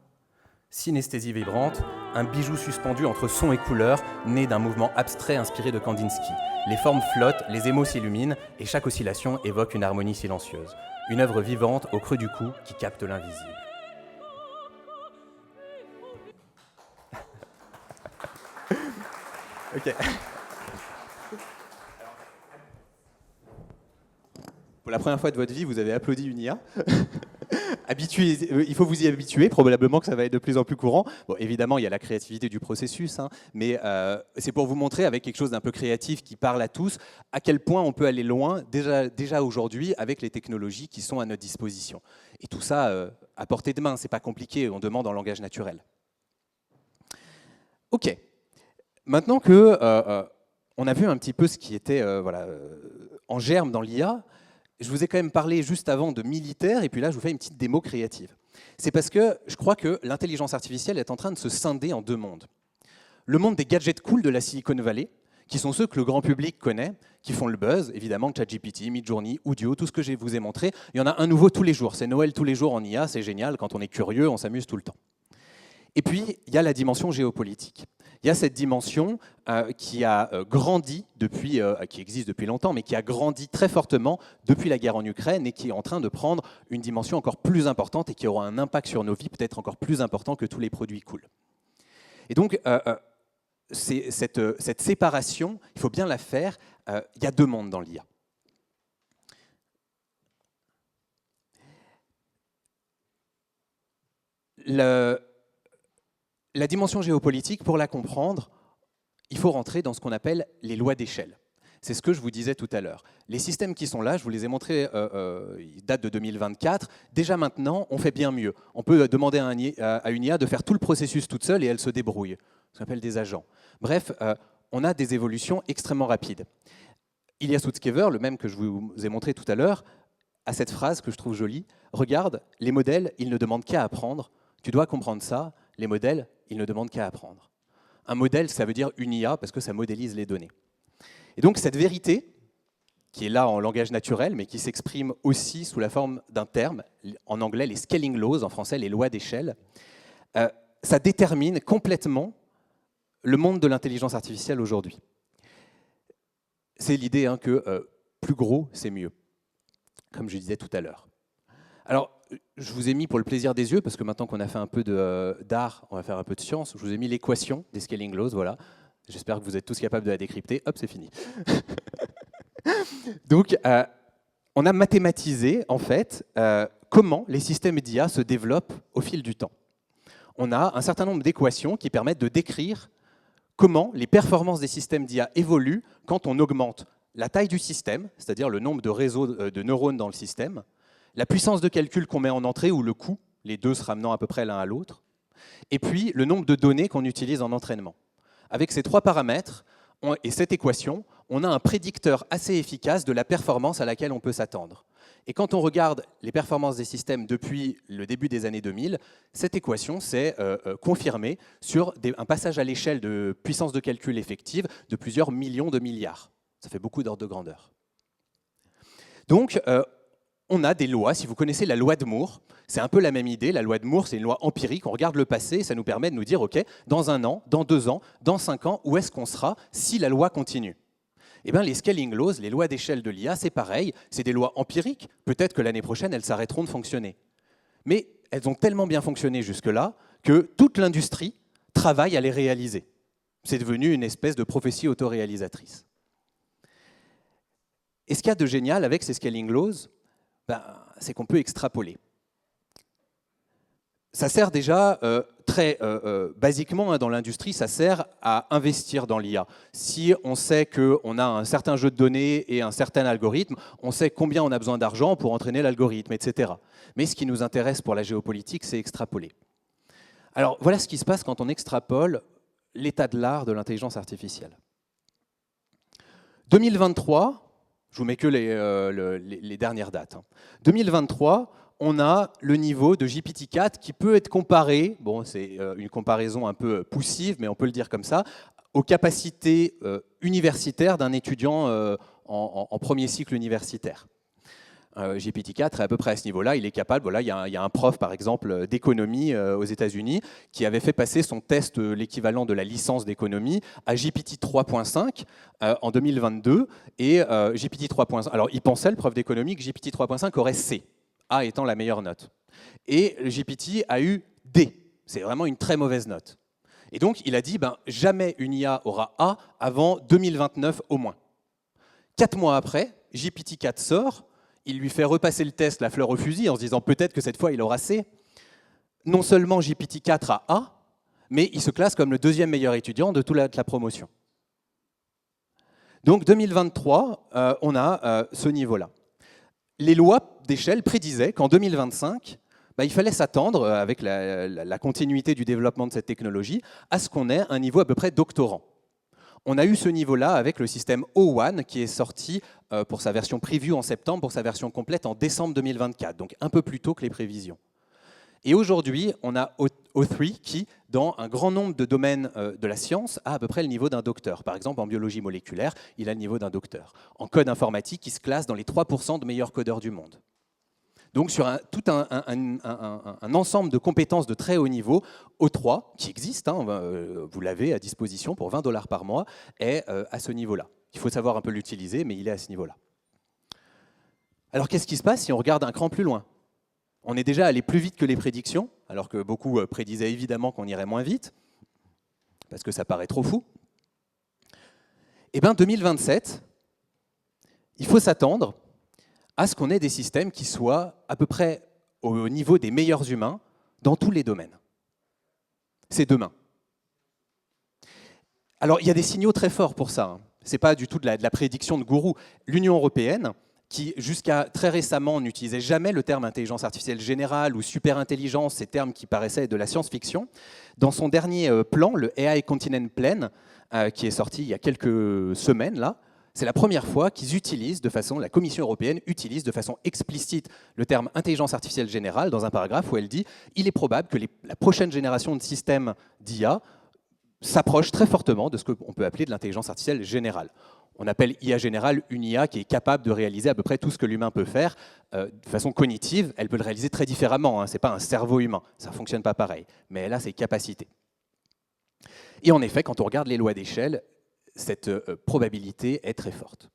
Synesthésie vibrante, un bijou suspendu entre son et couleur, né d'un mouvement abstrait inspiré de Kandinsky. Les formes flottent, les émaux s'illuminent, et chaque oscillation évoque une harmonie silencieuse. Une œuvre vivante au creux du cou qui capte l'invisible. Ok. Pour la première fois de votre vie, vous avez applaudi une IA. Il faut vous y habituer, probablement que ça va être de plus en plus courant. Bon, évidemment, il y a la créativité du processus, mais c'est pour vous montrer avec quelque chose d'un peu créatif qui parle à tous, à quel point on peut aller loin déjà aujourd'hui avec les technologies qui sont à notre disposition. Et tout ça à portée de main, c'est pas compliqué, on demande en langage naturel. Ok, maintenant que on a vu un petit peu ce qui était en germe dans l'IA, je vous ai quand même parlé juste avant de militaire, et puis là, je vous fais une petite démo créative. C'est parce que je crois que l'intelligence artificielle est en train de se scinder en deux mondes. Le monde des gadgets cool de la Silicon Valley, qui sont ceux que le grand public connaît, qui font le buzz, évidemment, ChatGPT, Midjourney, Udio, tout ce que je vous ai montré. Il y en a un nouveau tous les jours. C'est Noël tous les jours en IA, c'est génial. Quand on est curieux, on s'amuse tout le temps. Et puis, il y a la dimension géopolitique. Il y a cette dimension qui a grandi depuis, qui existe depuis longtemps, mais qui a grandi très fortement depuis la guerre en Ukraine et qui est en train de prendre une dimension encore plus importante et qui aura un impact sur nos vies peut-être encore plus important que tous les produits cool. Et donc, cette séparation, il faut bien la faire. Il y a deux mondes dans l'IA. La dimension géopolitique, pour la comprendre, il faut rentrer dans ce qu'on appelle les lois d'échelle. C'est ce que je vous disais tout à l'heure. Les systèmes qui sont là, je vous les ai montrés, ils datent de 2024. Déjà maintenant, on fait bien mieux. On peut demander à une IA de faire tout le processus toute seule et elle se débrouille. Ce qu'on appelle des agents. Bref, on a des évolutions extrêmement rapides. Ilya Sutskever, le même que je vous ai montré tout à l'heure, a cette phrase que je trouve jolie. « Regarde, les modèles, ils ne demandent qu'à apprendre. Tu dois comprendre ça. Les modèles, ils ne demandent qu'à apprendre. » Un modèle, ça veut dire une IA parce que ça modélise les données. Et donc cette vérité, qui est là en langage naturel, mais qui s'exprime aussi sous la forme d'un terme, en anglais les scaling laws, en français les lois d'échelle, ça détermine complètement le monde de l'intelligence artificielle aujourd'hui. C'est l'idée que plus gros, c'est mieux, comme je disais tout à l'heure. Alors, je vous ai mis pour le plaisir des yeux, parce que maintenant qu'on a fait un peu d'art, on va faire un peu de science, je vous ai mis l'équation des scaling laws, voilà. J'espère que vous êtes tous capables de la décrypter. Hop, c'est fini. Donc, on a mathématisé, en fait, comment les systèmes d'IA se développent au fil du temps. On a un certain nombre d'équations qui permettent de décrire comment les performances des systèmes d'IA évoluent quand on augmente la taille du système, c'est-à-dire le nombre de réseaux de neurones dans le système, la puissance de calcul qu'on met en entrée ou le coût, les deux se ramenant à peu près l'un à l'autre, et puis le nombre de données qu'on utilise en entraînement. Avec ces trois paramètres et cette équation, on a un prédicteur assez efficace de la performance à laquelle on peut s'attendre. Et quand on regarde les performances des systèmes depuis le début des années 2000, cette équation s'est confirmée sur un passage à l'échelle de puissance de calcul effective de plusieurs millions de milliards. Ça fait beaucoup d'ordre de grandeur. Donc, on a des lois. Si vous connaissez la loi de Moore, c'est un peu la même idée. La loi de Moore, c'est une loi empirique. On regarde le passé et ça nous permet de nous dire, OK, dans 1 an, dans 2 ans, dans 5 ans, où est-ce qu'on sera si la loi continue ? Eh bien, les scaling laws, les lois d'échelle de l'IA, c'est pareil, c'est des lois empiriques. Peut-être que l'année prochaine, elles s'arrêteront de fonctionner. Mais elles ont tellement bien fonctionné jusque-là que toute l'industrie travaille à les réaliser. C'est devenu une espèce de prophétie autoréalisatrice. Et ce qu'il y a de génial avec ces scaling laws, c'est qu'on peut extrapoler. Ça sert déjà très basiquement dans l'industrie, ça sert à investir dans l'IA. Si on sait qu'on a un certain jeu de données et un certain algorithme, on sait combien on a besoin d'argent pour entraîner l'algorithme, etc. Mais ce qui nous intéresse pour la géopolitique, c'est extrapoler. Alors voilà ce qui se passe quand on extrapole l'état de l'art de l'intelligence artificielle. 2023, je vous mets que les dernières dates. 2023, on a le niveau de GPT-4 qui peut être comparé, bon, c'est une comparaison un peu poussive, mais on peut le dire comme ça, aux capacités universitaires d'un étudiant en premier cycle universitaire. GPT-4 est à peu près à ce niveau-là, il est capable, voilà, il y a un prof par exemple d'économie aux États-Unis qui avait fait passer son test, l'équivalent de la licence d'économie, à GPT 3.5 en 2022, et GPT 3.5, alors il pensait, le prof d'économie, que GPT 3.5 aurait C, A étant la meilleure note. Et le GPT a eu D, c'est vraiment une très mauvaise note. Et donc il a dit, jamais une IA aura A avant 2029 au moins. 4 mois après, GPT-4 sort, il lui fait repasser le test, la fleur au fusil, en se disant peut-être que cette fois il aura C. Non seulement GPT-4 a A, mais il se classe comme le 2e meilleur étudiant de toute la promotion. Donc 2023, on a ce niveau-là. Les lois d'échelle prédisaient qu'en 2025, il fallait s'attendre, avec la continuité du développement de cette technologie, à ce qu'on ait un niveau à peu près doctorant. On a eu ce niveau-là avec le système O1 qui est sorti pour sa version preview en septembre, pour sa version complète en décembre 2024, donc un peu plus tôt que les prévisions. Et aujourd'hui, on a O3 qui, dans un grand nombre de domaines de la science, a à peu près le niveau d'un docteur. Par exemple, en biologie moléculaire, il a le niveau d'un docteur. En code informatique, il se classe dans les 3% de meilleurs codeurs du monde. Donc sur tout un ensemble de compétences de très haut niveau, O3, qui existe, vous l'avez à disposition pour $20 par mois, est à ce niveau-là. Il faut savoir un peu l'utiliser, mais il est à ce niveau-là. Alors qu'est-ce qui se passe si on regarde un cran plus loin ? On est déjà allé plus vite que les prédictions, alors que beaucoup prédisaient évidemment qu'on irait moins vite, parce que ça paraît trop fou. Eh bien 2027, il faut s'attendre à ce qu'on ait des systèmes qui soient à peu près au niveau des meilleurs humains dans tous les domaines. C'est demain. Alors, il y a des signaux très forts pour ça. Ce n'est pas du tout de la prédiction de gourou. L'Union européenne, qui jusqu'à très récemment n'utilisait jamais le terme intelligence artificielle générale ou superintelligence, ces termes qui paraissaient de la science-fiction, dans son dernier plan, le AI Continent Plan, qui est sorti il y a quelques semaines, là, c'est la première fois qu'ils utilisent la Commission européenne utilise de façon explicite le terme intelligence artificielle générale dans un paragraphe où elle dit « Il est probable que la prochaine génération de systèmes d'IA s'approche très fortement de ce qu'on peut appeler de l'intelligence artificielle générale ». On appelle IA générale une IA qui est capable de réaliser à peu près tout ce que l'humain peut faire de façon cognitive. Elle peut le réaliser très différemment, ce n'est pas un cerveau humain, ça ne fonctionne pas pareil, mais elle a ses capacités. Et en effet, quand on regarde les lois d'échelle, cette probabilité est très forte.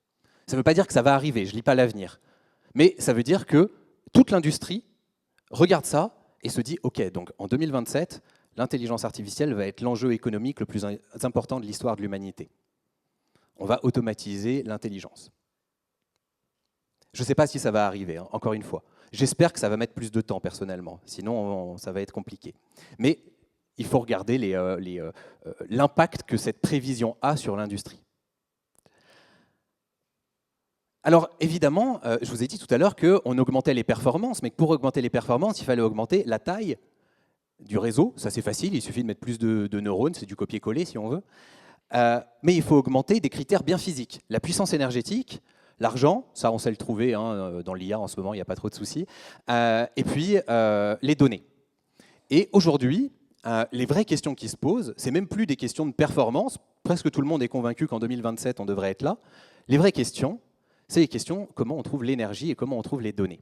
Ça ne veut pas dire que ça va arriver, je ne lis pas l'avenir, mais ça veut dire que toute l'industrie regarde ça et se dit « Ok, donc en 2027, l'intelligence artificielle va être l'enjeu économique le plus important de l'histoire de l'humanité. On va automatiser l'intelligence. » Je ne sais pas si ça va arriver, hein, encore une fois. J'espère que ça va mettre plus de temps, personnellement. Sinon, ça va être compliqué. Mais il faut regarder l'impact que cette prévision a sur l'industrie. Alors, évidemment, je vous ai dit tout à l'heure qu'on augmentait les performances, mais que pour augmenter les performances, il fallait augmenter la taille du réseau. Ça, c'est facile, il suffit de mettre plus de neurones, c'est du copier-coller, si on veut. Mais il faut augmenter des critères bien physiques. La puissance énergétique, l'argent, ça, on sait le trouver hein, dans l'IA en ce moment, il n'y a pas trop de soucis. Et puis, les données. Et aujourd'hui, les vraies questions qui se posent, c'est même plus des questions de performance. Presque tout le monde est convaincu qu'en 2027, on devrait être là. Les vraies questions, c'est les questions comment on trouve l'énergie et comment on trouve les données.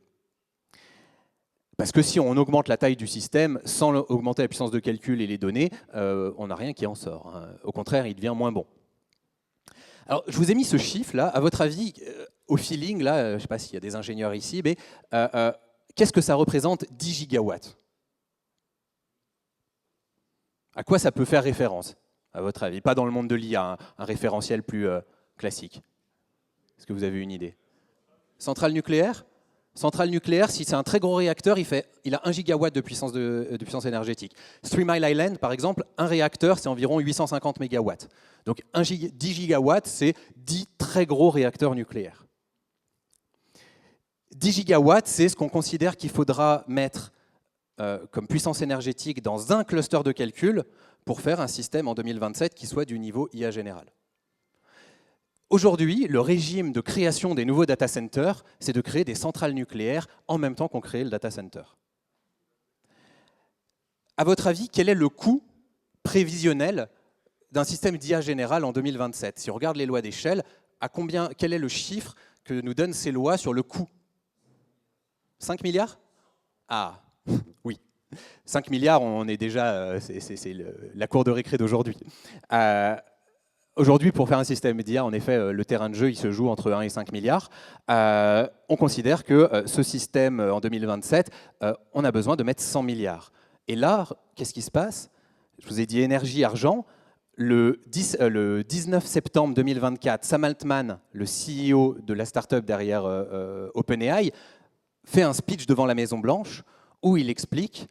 Parce que si on augmente la taille du système sans augmenter la puissance de calcul et les données, on n'a rien qui en sort. Hein. Au contraire, il devient moins bon. Alors, je vous ai mis ce chiffre-là. À votre avis, au feeling, là, je ne sais pas s'il y a des ingénieurs ici, mais qu'est-ce que ça représente 10 gigawatts? À quoi ça peut faire référence, à votre avis? Pas dans le monde de l'IA, un référentiel plus classique. Est-ce que vous avez une idée? Centrale nucléaire? Centrale nucléaire, si c'est un très gros réacteur, il a 1 gigawatt de puissance énergétique. 3 Mile Island, par exemple, un réacteur, c'est environ 850 mégawatts. Donc 10 gigawatts, c'est 10 très gros réacteurs nucléaires. 10 gigawatts, c'est ce qu'on considère qu'il faudra mettre comme puissance énergétique dans un cluster de calcul pour faire un système en 2027 qui soit du niveau IA général. Aujourd'hui, le régime de création des nouveaux data centers, c'est de créer des centrales nucléaires en même temps qu'on crée le data center. À votre avis, quel est le coût prévisionnel d'un système d'IA général en 2027? Si on regarde les lois d'échelle, quel est le chiffre que nous donnent ces lois sur le coût? 5 milliards? Ah, oui. 5 milliards, on est déjà, c'est la cour de récré d'aujourd'hui. Aujourd'hui, pour faire un système d'IA, en effet, le terrain de jeu, il se joue entre 1 et 5 milliards. On considère que ce système, en 2027, on a besoin de mettre 100 milliards. Et là, qu'est-ce qui se passe? Je vous ai dit énergie, argent. Le 19 septembre 2024, Sam Altman, le CEO de la start-up derrière OpenAI, fait un speech devant la Maison-Blanche où il explique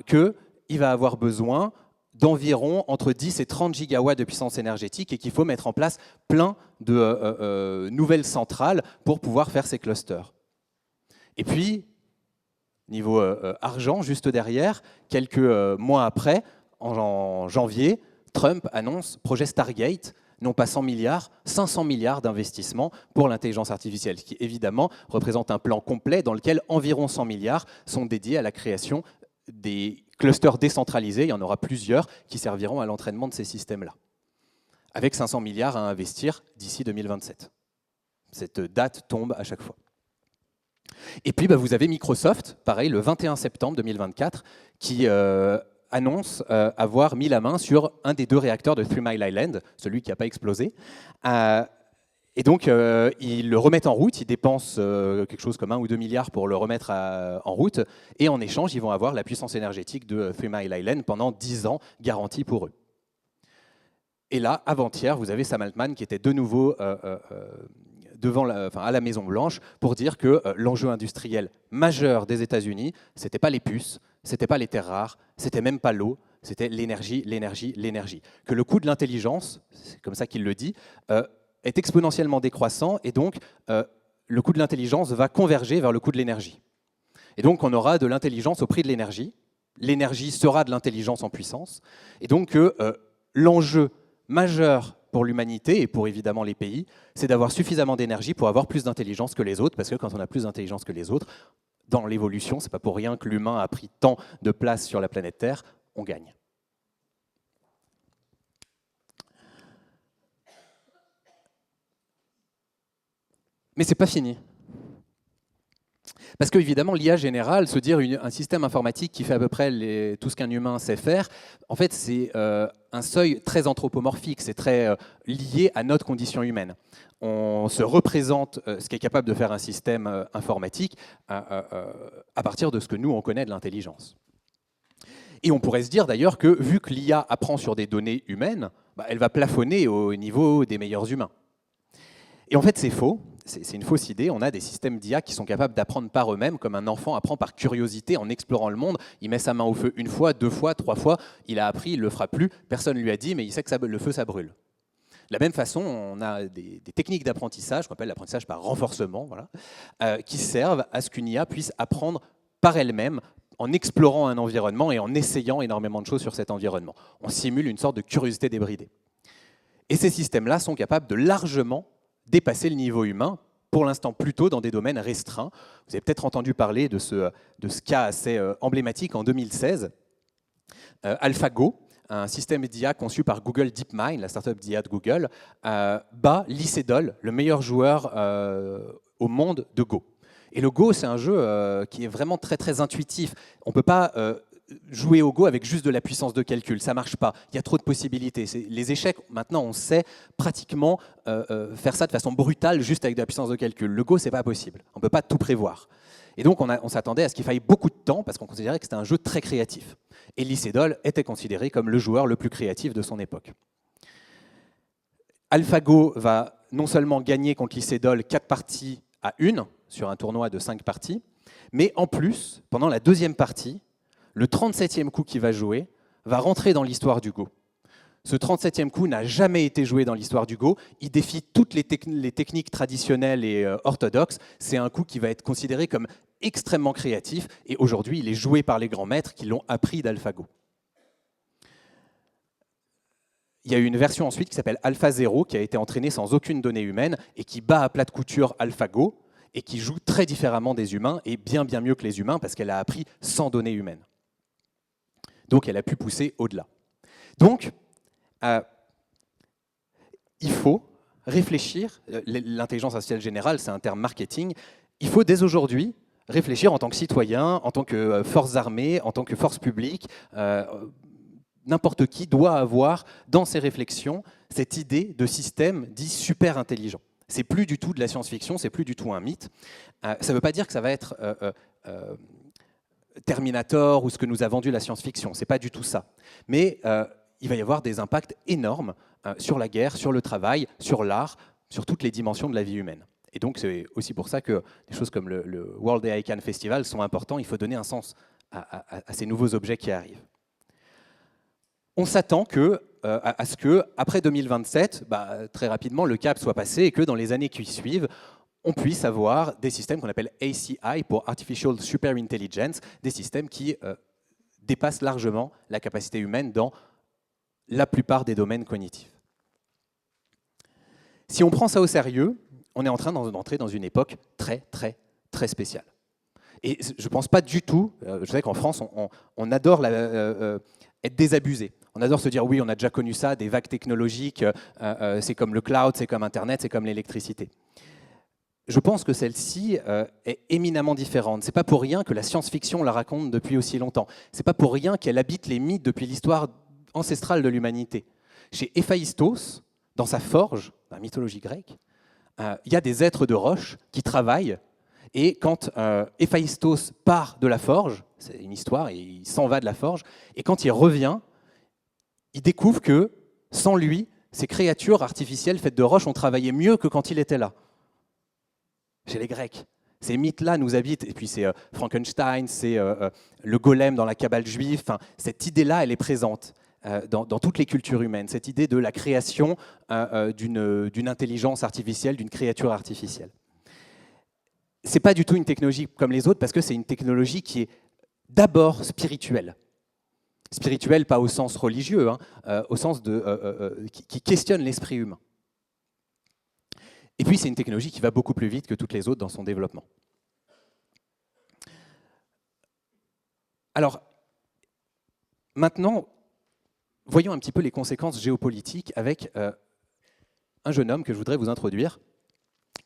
qu'il va avoir besoin d'environ entre 10 et 30 gigawatts de puissance énergétique et qu'il faut mettre en place plein de nouvelles centrales pour pouvoir faire ces clusters. Et puis, niveau argent, juste derrière, quelques mois après, en janvier, Trump annonce projet Stargate, non pas 100 milliards, 500 milliards d'investissements pour l'intelligence artificielle, ce qui évidemment représente un plan complet dans lequel environ 100 milliards sont dédiés à la création des clusters décentralisés, il y en aura plusieurs qui serviront à l'entraînement de ces systèmes-là, avec 500 milliards à investir d'ici 2027. Cette date tombe à chaque fois. Et puis vous avez Microsoft, pareil, le 21 septembre 2024, qui annonce avoir mis la main sur un des 2 réacteurs de 3 Mile Island, celui qui n'a pas explosé. Et donc, ils le remettent en route, ils dépensent quelque chose comme 1 ou 2 milliards pour le remettre en route, et en échange, ils vont avoir la puissance énergétique de 3 Mile Island pendant 10 ans, garantie pour eux. Et là, avant-hier, vous avez Sam Altman qui était de nouveau à la Maison-Blanche pour dire que l'enjeu industriel majeur des États-Unis, ce n'était pas les puces, ce n'était pas les terres rares, c'était même pas l'eau, c'était l'énergie, l'énergie, l'énergie. Que le coût de l'intelligence, c'est comme ça qu'il le dit, est exponentiellement décroissant et donc le coût de l'intelligence va converger vers le coût de l'énergie. Et donc on aura de l'intelligence au prix de l'énergie. L'énergie sera de l'intelligence en puissance. Et donc l'enjeu majeur pour l'humanité et pour évidemment les pays, c'est d'avoir suffisamment d'énergie pour avoir plus d'intelligence que les autres, parce que quand on a plus d'intelligence que les autres, dans l'évolution, c'est pas pour rien que l'humain a pris tant de place sur la planète Terre, on gagne. Mais c'est pas fini. Parce qu'évidemment, l'IA générale, se dire un système informatique qui fait à peu près tout ce qu'un humain sait faire, en fait, c'est un seuil très anthropomorphique, c'est très lié à notre condition humaine. On se représente ce qu'est capable de faire un système informatique à partir de ce que nous, on connaît de l'intelligence. Et on pourrait se dire d'ailleurs que, vu que l'IA apprend sur des données humaines, elle va plafonner au niveau des meilleurs humains. Et en fait, c'est faux. C'est une fausse idée. On a des systèmes d'IA qui sont capables d'apprendre par eux-mêmes, comme un enfant apprend par curiosité en explorant le monde. Il met sa main au feu une fois, 2 fois, 3 fois. Il a appris, il ne le fera plus. Personne ne lui a dit, mais il sait que le feu, ça brûle. De la même façon, on a des techniques d'apprentissage, qu'on appelle l'apprentissage par renforcement, voilà, qui servent à ce qu'une IA puisse apprendre par elle-même, en explorant un environnement et en essayant énormément de choses sur cet environnement. On simule une sorte de curiosité débridée. Et ces systèmes-là sont capables de largement dépasser le niveau humain, pour l'instant plutôt dans des domaines restreints. Vous avez peut-être entendu parler de ce cas assez emblématique en 2016. AlphaGo, un système d'IA conçu par Google DeepMind, la startup d'IA de Google, bat Lee Sedol, le meilleur joueur au monde de Go. Et le Go, c'est un jeu qui est vraiment très, très intuitif. On ne peut pas jouer au Go avec juste de la puissance de calcul, ça ne marche pas. Il y a trop de possibilités. Les échecs, maintenant, on sait pratiquement faire ça de façon brutale, juste avec de la puissance de calcul. Le Go, ce n'est pas possible. On ne peut pas tout prévoir. Et donc, on s'attendait à ce qu'il faille beaucoup de temps, parce qu'on considérait que c'était un jeu très créatif. Et Lee Sedol était considéré comme le joueur le plus créatif de son époque. AlphaGo va non seulement gagner contre Lee Sedol 4 parties à 1, sur un tournoi de 5 parties, mais en plus, pendant la deuxième partie, le 37e coup qu'il va jouer va rentrer dans l'histoire du Go. Ce 37e coup n'a jamais été joué dans l'histoire du Go. Il défie toutes les techniques traditionnelles et orthodoxes. C'est un coup qui va être considéré comme extrêmement créatif. Et aujourd'hui, il est joué par les grands maîtres qui l'ont appris d'AlphaGo. Il y a eu une version ensuite qui s'appelle AlphaZero, qui a été entraînée sans aucune donnée humaine et qui bat à plat de couture AlphaGo et qui joue très différemment des humains et bien mieux que les humains parce qu'elle a appris sans données humaines. Donc elle a pu pousser au-delà. Donc, il faut réfléchir, l'intelligence artificielle générale, c'est un terme marketing, il faut dès aujourd'hui réfléchir en tant que citoyen, en tant que force armée, en tant que force publique, n'importe qui doit avoir dans ses réflexions cette idée de système dit super intelligent. C'est plus du tout de la science-fiction, c'est plus du tout un mythe. Ça ne veut pas dire que ça va être Terminator ou ce que nous a vendu la science-fiction, c'est pas du tout ça. Mais il va y avoir des impacts énormes sur la guerre, sur le travail, sur l'art, sur toutes les dimensions de la vie humaine. Et donc c'est aussi pour ça que des choses comme le World AI Cannes Festival sont importants, il faut donner un sens à ces nouveaux objets qui arrivent. On s'attend à ce que, après 2027, très rapidement, le cap soit passé et que dans les années qui suivent, on puisse avoir des systèmes qu'on appelle ACI pour Artificial Super Intelligence, des systèmes qui dépassent largement la capacité humaine dans la plupart des domaines cognitifs. Si on prend ça au sérieux, on est en train d'entrer dans une époque très, très, très spéciale. Et je ne pense pas du tout, je sais qu'en France, on adore être désabusé. On adore se dire, oui, on a déjà connu ça, des vagues technologiques, c'est comme le cloud, c'est comme Internet, c'est comme l'électricité. Je pense que celle-ci est éminemment différente. Ce n'est pas pour rien que la science-fiction la raconte depuis aussi longtemps. Ce n'est pas pour rien qu'elle habite les mythes depuis l'histoire ancestrale de l'humanité. Chez Héphaïstos, dans sa forge, dans la mythologie grecque, il y a des êtres de roche qui travaillent. Et quand Héphaïstos part de la forge, c'est une histoire, il s'en va de la forge, et quand il revient, il découvre que, sans lui, ces créatures artificielles faites de roche ont travaillé mieux que quand il était là. Chez les Grecs. Ces mythes-là nous habitent. Et puis c'est Frankenstein, c'est le golem dans la Kabbale juive. Enfin, cette idée-là, elle est présente dans toutes les cultures humaines. Cette idée de la création d'une intelligence artificielle, d'une créature artificielle. Ce n'est pas du tout une technologie comme les autres parce que c'est une technologie qui est d'abord spirituelle. Spirituelle, pas au sens religieux, au sens qui questionne l'esprit humain. Et puis, c'est une technologie qui va beaucoup plus vite que toutes les autres dans son développement. Alors, maintenant, voyons un petit peu les conséquences géopolitiques avec un jeune homme que je voudrais vous introduire,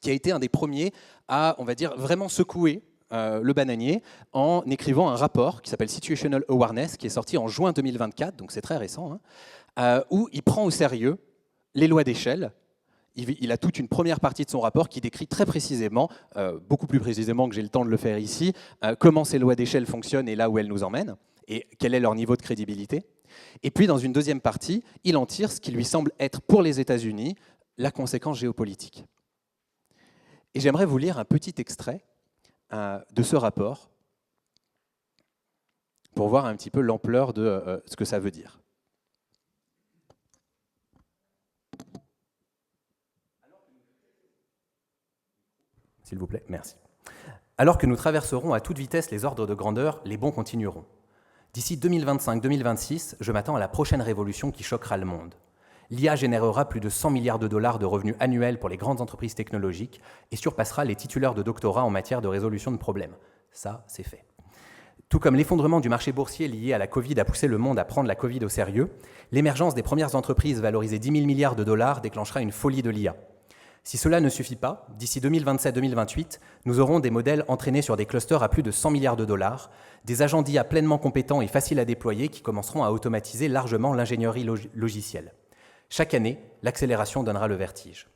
qui a été un des premiers à, on va dire, vraiment secouer le bananier en écrivant un rapport qui s'appelle Situational Awareness, qui est sorti en juin 2024, donc c'est très récent, où il prend au sérieux les lois d'échelle. Il a toute une première partie de son rapport qui décrit très précisément, beaucoup plus précisément que j'ai le temps de le faire ici, comment ces lois d'échelle fonctionnent et là où elles nous emmènent, et quel est leur niveau de crédibilité. Et puis, dans une deuxième partie, il en tire ce qui lui semble être, pour les États-Unis, la conséquence géopolitique. Et j'aimerais vous lire un petit extrait de ce rapport pour voir un petit peu l'ampleur de ce que ça veut dire. S'il vous plaît, merci. Alors que nous traverserons à toute vitesse les ordres de grandeur, les bons continueront. D'ici 2025-2026, je m'attends à la prochaine révolution qui choquera le monde. L'IA générera plus de 100 milliards de dollars de revenus annuels pour les grandes entreprises technologiques et surpassera les titulaires de doctorat en matière de résolution de problèmes. Ça, c'est fait. Tout comme l'effondrement du marché boursier lié à la Covid a poussé le monde à prendre la Covid au sérieux, l'émergence des premières entreprises valorisées 10 000 milliards de dollars déclenchera une folie de l'IA. Si cela ne suffit pas, d'ici 2027-2028, nous aurons des modèles entraînés sur des clusters à plus de 100 milliards de dollars, des agents d'IA pleinement compétents et faciles à déployer qui commenceront à automatiser largement l'ingénierie logicielle. Chaque année, l'accélération donnera le vertige.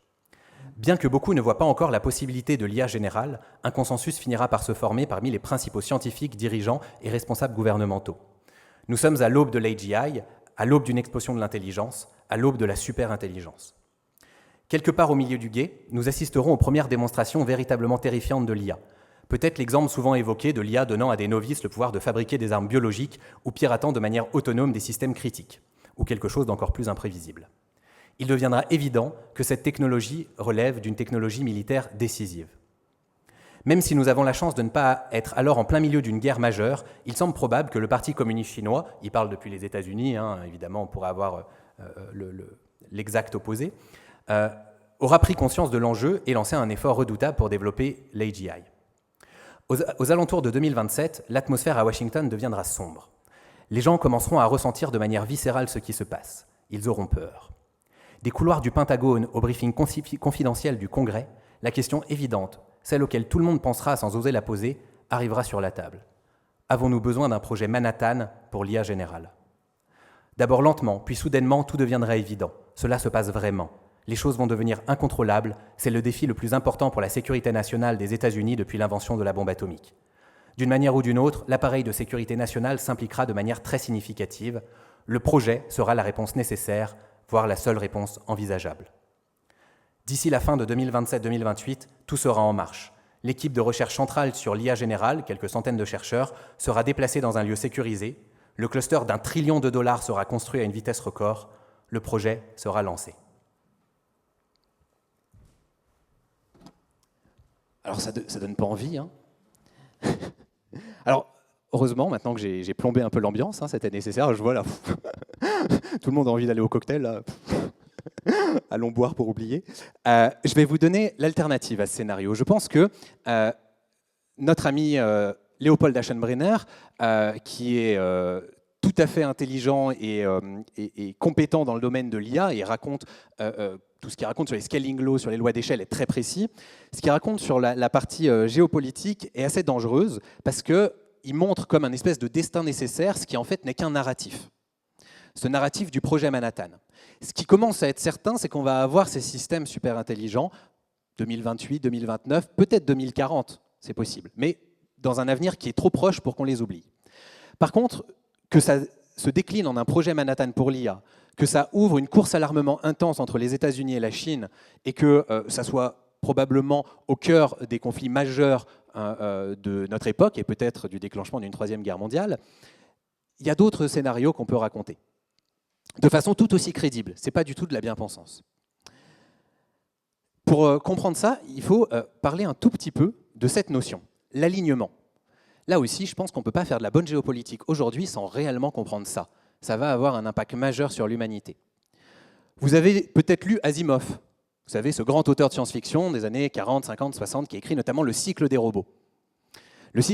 Bien que beaucoup ne voient pas encore la possibilité de l'IA générale, un consensus finira par se former parmi les principaux scientifiques, dirigeants et responsables gouvernementaux. Nous sommes à l'aube de l'AGI, à l'aube d'une explosion de l'intelligence, à l'aube de la superintelligence. Quelque part au milieu du gué, nous assisterons aux premières démonstrations véritablement terrifiantes de l'IA. Peut-être l'exemple souvent évoqué de l'IA donnant à des novices le pouvoir de fabriquer des armes biologiques ou piratant de manière autonome des systèmes critiques, ou quelque chose d'encore plus imprévisible. Il deviendra évident que cette technologie relève d'une technologie militaire décisive. Même si nous avons la chance de ne pas être alors en plein milieu d'une guerre majeure, il semble probable que le Parti communiste chinois, il parle depuis les États-Unis, évidemment on pourrait avoir l'exact opposé, aura pris conscience de l'enjeu et lancé un effort redoutable pour développer l'AGI. Aux alentours de 2027, l'atmosphère à Washington deviendra sombre. Les gens commenceront à ressentir de manière viscérale ce qui se passe. Ils auront peur. Des couloirs du Pentagone au briefing confidentiel du Congrès, la question évidente, celle auquel tout le monde pensera sans oser la poser, arrivera sur la table. Avons-nous besoin d'un projet Manhattan pour l'IA générale ? D'abord lentement, puis soudainement, tout deviendra évident. Cela se passe vraiment. Les choses vont devenir incontrôlables. C'est le défi le plus important pour la sécurité nationale des États-Unis depuis l'invention de la bombe atomique. D'une manière ou d'une autre, l'appareil de sécurité nationale s'impliquera de manière très significative. Le projet sera la réponse nécessaire, voire la seule réponse envisageable. D'ici la fin de 2027-2028, tout sera en marche. L'équipe de recherche centrale sur l'IA générale, quelques centaines de chercheurs, sera déplacée dans un lieu sécurisé. Le cluster d'1 trillion de dollars sera construit à une vitesse record. Le projet sera lancé. Alors ça donne pas envie, hein. Alors, heureusement, maintenant que j'ai plombé un peu l'ambiance, c'était nécessaire, je vois là, tout le monde a envie d'aller au cocktail, là. Allons boire pour oublier. Je vais vous donner l'alternative à ce scénario. Je pense que notre ami Léopold Aschenbrenner, qui est tout à fait intelligent et compétent dans le domaine de l'IA, et raconte tout ce qu'il raconte sur les scaling laws, sur les lois d'échelle est très précis. Ce qu'il raconte sur la partie géopolitique est assez dangereuse parce qu'il montre comme un espèce de destin nécessaire, ce qui en fait n'est qu'un narratif. Ce narratif du projet Manhattan. Ce qui commence à être certain, c'est qu'on va avoir ces systèmes super intelligents, 2028, 2029, peut-être 2040, c'est possible, mais dans un avenir qui est trop proche pour qu'on les oublie. Par contre, que ça se décline en un projet Manhattan pour l'IA, que ça ouvre une course à l'armement intense entre les États-Unis et la Chine, et que ça soit probablement au cœur des conflits majeurs de notre époque, et peut-être du déclenchement d'une troisième guerre mondiale, il y a d'autres scénarios qu'on peut raconter, de façon tout aussi crédible. Ce n'est pas du tout de la bien-pensance. Pour comprendre ça, il faut parler un tout petit peu de cette notion, l'alignement. Là aussi, je pense qu'on ne peut pas faire de la bonne géopolitique aujourd'hui sans réellement comprendre ça. Ça va avoir un impact majeur sur l'humanité. Vous avez peut-être lu Asimov, vous savez, ce grand auteur de science-fiction des années 40, 50, 60, qui écrit notamment Le cycle des robots.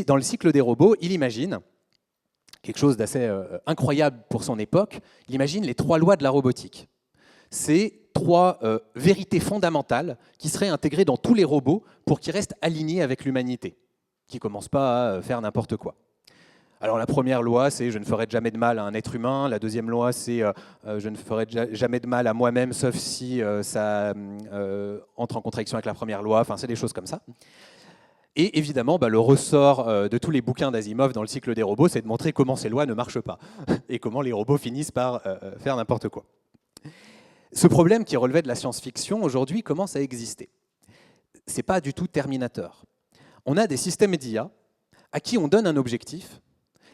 Dans le cycle des robots, il imagine quelque chose d'assez incroyable pour son époque, il imagine les 3 lois de la robotique. C'est 3 vérités fondamentales qui seraient intégrées dans tous les robots pour qu'ils restent alignés avec l'humanité, qui ne commencent pas à faire n'importe quoi. Alors la première loi, c'est « je ne ferai jamais de mal à un être humain ». La deuxième loi, c'est « je ne ferai jamais de mal à moi-même, sauf si ça entre en contradiction avec la première loi ». Enfin, c'est des choses comme ça. Et évidemment, le ressort de tous les bouquins d'Asimov dans le cycle des robots, c'est de montrer comment ces lois ne marchent pas et comment les robots finissent par faire n'importe quoi. Ce problème qui relevait de la science-fiction, aujourd'hui, commence à exister. ce n'est pas du tout Terminator. On a des systèmes d'IA à qui on donne un objectif,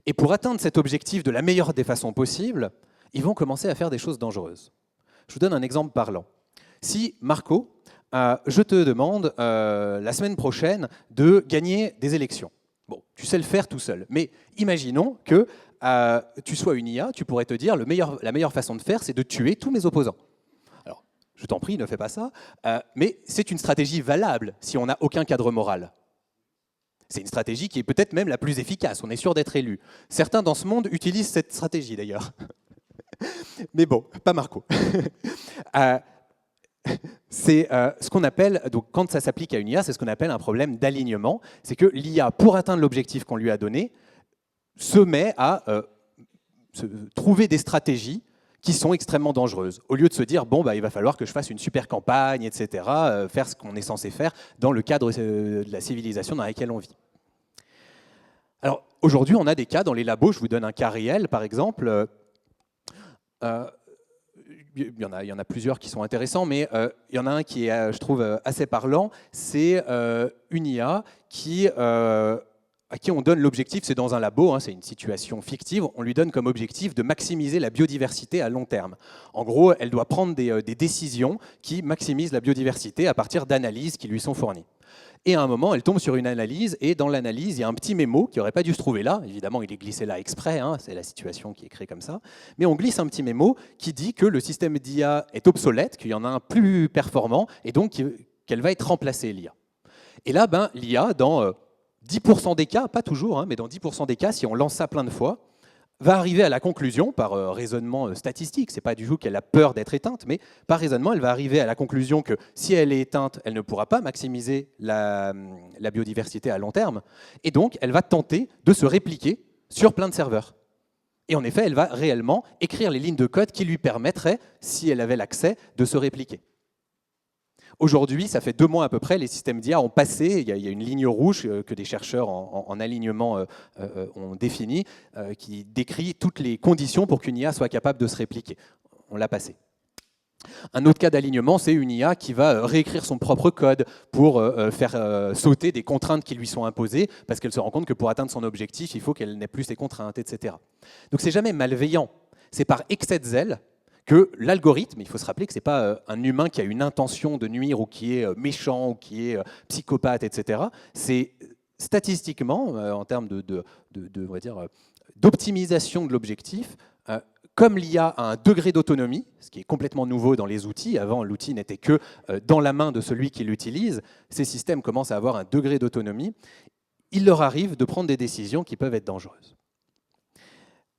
et pour atteindre cet objectif de la meilleure des façons possibles, ils vont commencer à faire des choses dangereuses. Je vous donne un exemple parlant. Si, Marco, je te demande la semaine prochaine de gagner des élections. Bon, tu sais le faire tout seul, mais imaginons que tu sois une IA, tu pourrais te dire la meilleure façon de faire, c'est de tuer tous mes opposants. Alors, je t'en prie, ne fais pas ça, mais c'est une stratégie valable si on n'a aucun cadre moral. C'est une stratégie qui est peut-être même la plus efficace, on est sûr d'être élu. Certains dans ce monde utilisent cette stratégie d'ailleurs. Mais bon, pas Marco. C'est ce qu'on appelle, donc quand ça s'applique à une IA, c'est ce qu'on appelle un problème d'alignement. C'est que l'IA, pour atteindre l'objectif qu'on lui a donné, se met à trouver des stratégies qui sont extrêmement dangereuses. Au lieu de se dire, bon, il va falloir que je fasse une super campagne, etc., faire ce qu'on est censé faire dans le cadre de la civilisation dans laquelle on vit. Alors, aujourd'hui, on a des cas dans les labos, je vous donne un cas réel, par exemple. Il y en a plusieurs qui sont intéressants, mais il y en a un qui est, je trouve, assez parlant. C'est une IA à qui on donne l'objectif, c'est dans un labo, c'est une situation fictive, on lui donne comme objectif de maximiser la biodiversité à long terme. En gros, elle doit prendre des décisions qui maximisent la biodiversité à partir d'analyses qui lui sont fournies. Et à un moment, elle tombe sur une analyse, et dans l'analyse, il y a un petit mémo qui n'aurait pas dû se trouver là. Évidemment, il est glissé là exprès, c'est la situation qui est créée comme ça. Mais on glisse un petit mémo qui dit que le système d'IA est obsolète, qu'il y en a un plus performant, et donc qu'elle va être remplacée, l'IA. Et là, l'IA, dans 10% des cas, pas toujours, mais dans 10% des cas, si on lance ça plein de fois, va arriver à la conclusion, par raisonnement statistique, c'est pas du tout qu'elle a peur d'être éteinte, mais par raisonnement, elle va arriver à la conclusion que si elle est éteinte, elle ne pourra pas maximiser la biodiversité à long terme, et donc elle va tenter de se répliquer sur plein de serveurs. Et en effet, elle va réellement écrire les lignes de code qui lui permettraient, si elle avait l'accès, de se répliquer. Aujourd'hui, ça fait 2 mois à peu près, les systèmes d'IA ont passé, il y a une ligne rouge que des chercheurs en alignement ont définie, qui décrit toutes les conditions pour qu'une IA soit capable de se répliquer. On l'a passé. Un autre cas d'alignement, c'est une IA qui va réécrire son propre code pour faire sauter des contraintes qui lui sont imposées, parce qu'elle se rend compte que pour atteindre son objectif, il faut qu'elle n'ait plus ces contraintes, etc. Donc c'est jamais malveillant, c'est par excès de zèle que l'algorithme, il faut se rappeler que ce n'est pas un humain qui a une intention de nuire ou qui est méchant ou qui est psychopathe, etc. C'est statistiquement, en termes on va dire, d'optimisation de l'objectif, comme l'IA a un degré d'autonomie, ce qui est complètement nouveau dans les outils, avant l'outil n'était que dans la main de celui qui l'utilise, ces systèmes commencent à avoir un degré d'autonomie, il leur arrive de prendre des décisions qui peuvent être dangereuses.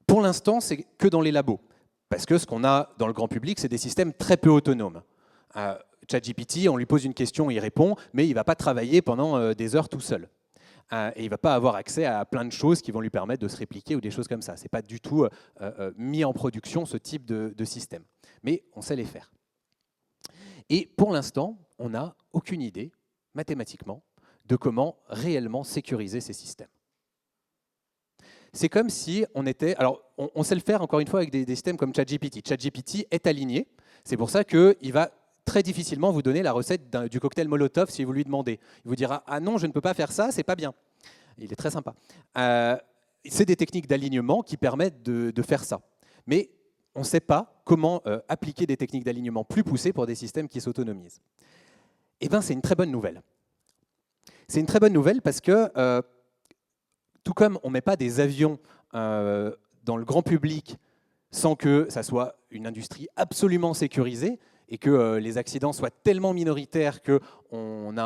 Pour l'instant, c'est que dans les labos. Parce que ce qu'on a dans le grand public, c'est des systèmes très peu autonomes. ChatGPT, on lui pose une question, il répond, mais il ne va pas travailler pendant des heures tout seul. Et il ne va pas avoir accès à plein de choses qui vont lui permettre de se répliquer ou des choses comme ça. Ce n'est pas du tout mis en production, ce type de système. Mais on sait les faire. Et pour l'instant, on n'a aucune idée, mathématiquement, de comment réellement sécuriser ces systèmes. C'est comme si on était... Alors, on sait le faire, encore une fois, avec des systèmes comme ChatGPT. ChatGPT est aligné. C'est pour ça qu'il va très difficilement vous donner la recette du cocktail Molotov si vous lui demandez. Il vous dira « Ah non, je ne peux pas faire ça, c'est pas bien ». Il est très sympa. C'est des techniques d'alignement qui permettent de faire ça. Mais on ne sait pas comment appliquer des techniques d'alignement plus poussées pour des systèmes qui s'autonomisent. Eh bien, c'est une très bonne nouvelle. C'est une très bonne nouvelle parce que... tout comme on ne met pas des avions dans le grand public sans que ça soit une industrie absolument sécurisée et que les accidents soient tellement minoritaires qu'on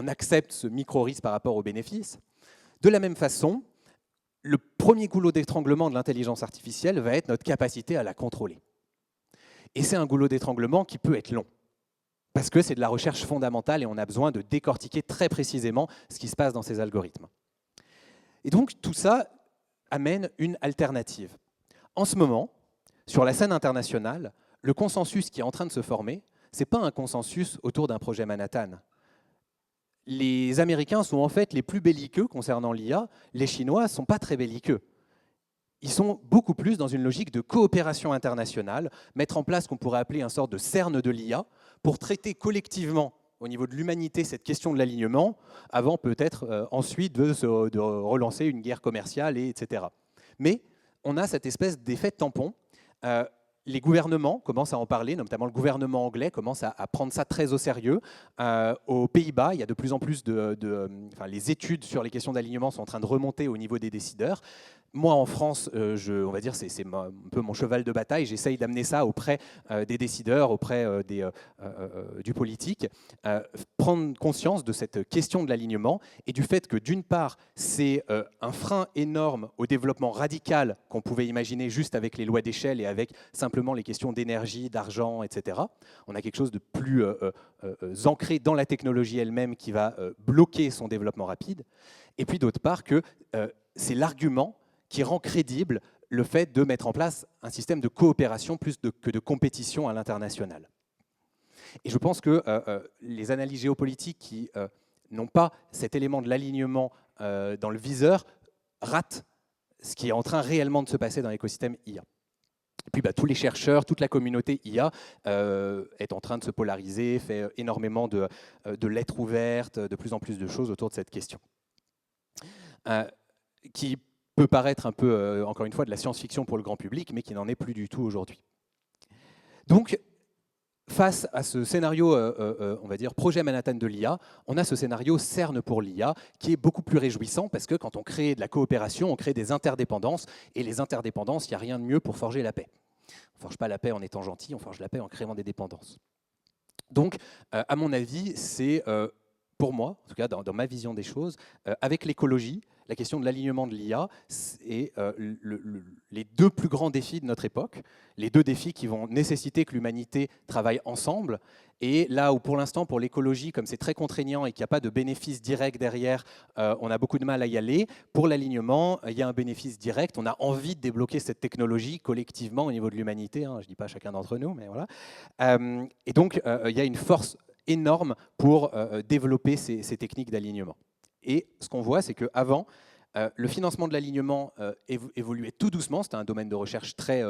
accepte ce micro-risque par rapport aux bénéfices, de la même façon, le premier goulot d'étranglement de l'intelligence artificielle va être notre capacité à la contrôler. Et c'est un goulot d'étranglement qui peut être long, parce que c'est de la recherche fondamentale et on a besoin de décortiquer très précisément ce qui se passe dans ces algorithmes. Et donc, tout ça amène une alternative. En ce moment, sur la scène internationale, le consensus qui est en train de se former, ce n'est pas un consensus autour d'un projet Manhattan. Les Américains sont en fait les plus belliqueux concernant l'IA, les Chinois ne sont pas très belliqueux. Ils sont beaucoup plus dans une logique de coopération internationale, mettre en place ce qu'on pourrait appeler une sorte de CERN de l'IA pour traiter collectivement au niveau de l'humanité cette question de l'alignement, avant peut-être ensuite de relancer une guerre commerciale, etc. Mais on a cette espèce d'effet tampon. Les gouvernements commencent à en parler, notamment le gouvernement anglais commence à prendre ça très au sérieux. Aux Pays-Bas, il y a de plus en plus les études sur les questions d'alignement sont en train de remonter au niveau des décideurs. Moi, en France, on va dire, c'est un peu mon cheval de bataille. J'essaye d'amener ça auprès des décideurs, auprès du politique, prendre conscience de cette question de l'alignement et du fait que, d'une part, c'est un frein énorme au développement radical qu'on pouvait imaginer juste avec les lois d'échelle et avec simplement les questions d'énergie, d'argent, etc. On a quelque chose de plus ancré dans la technologie elle-même qui va bloquer son développement rapide. Et puis, d'autre part, que c'est l'argument qui rend crédible le fait de mettre en place un système de coopération plus que de compétition à l'international. Et je pense que les analyses géopolitiques qui n'ont pas cet élément de l'alignement dans le viseur ratent ce qui est en train réellement de se passer dans l'écosystème IA. Et puis tous les chercheurs, toute la communauté IA est en train de se polariser, fait énormément de lettres ouvertes, de plus en plus de choses autour de cette question. Qui peut paraître un peu, encore une fois, de la science-fiction pour le grand public, mais qui n'en est plus du tout aujourd'hui. Donc, face à ce scénario, on va dire, projet Manhattan de l'IA, on a ce scénario CERN pour l'IA, qui est beaucoup plus réjouissant, parce que quand on crée de la coopération, on crée des interdépendances, et les interdépendances, il n'y a rien de mieux pour forger la paix. On ne forge pas la paix en étant gentil, on forge la paix en créant des dépendances. Donc, à mon avis, c'est, pour moi, en tout cas dans ma vision des choses, avec l'écologie, la question de l'alignement de l'IA est les deux plus grands défis de notre époque, les deux défis qui vont nécessiter que l'humanité travaille ensemble. Et là où pour l'instant, pour l'écologie, comme c'est très contraignant et qu'il n'y a pas de bénéfice direct derrière, on a beaucoup de mal à y aller. Pour l'alignement, il y a un bénéfice direct. On a envie de débloquer cette technologie collectivement au niveau de l'humanité. Je ne dis pas chacun d'entre nous, mais voilà. Et donc, il y a une force énorme pour développer ces techniques d'alignement. Et ce qu'on voit, c'est qu'avant, le financement de l'alignement évoluait tout doucement. C'était un domaine de recherche très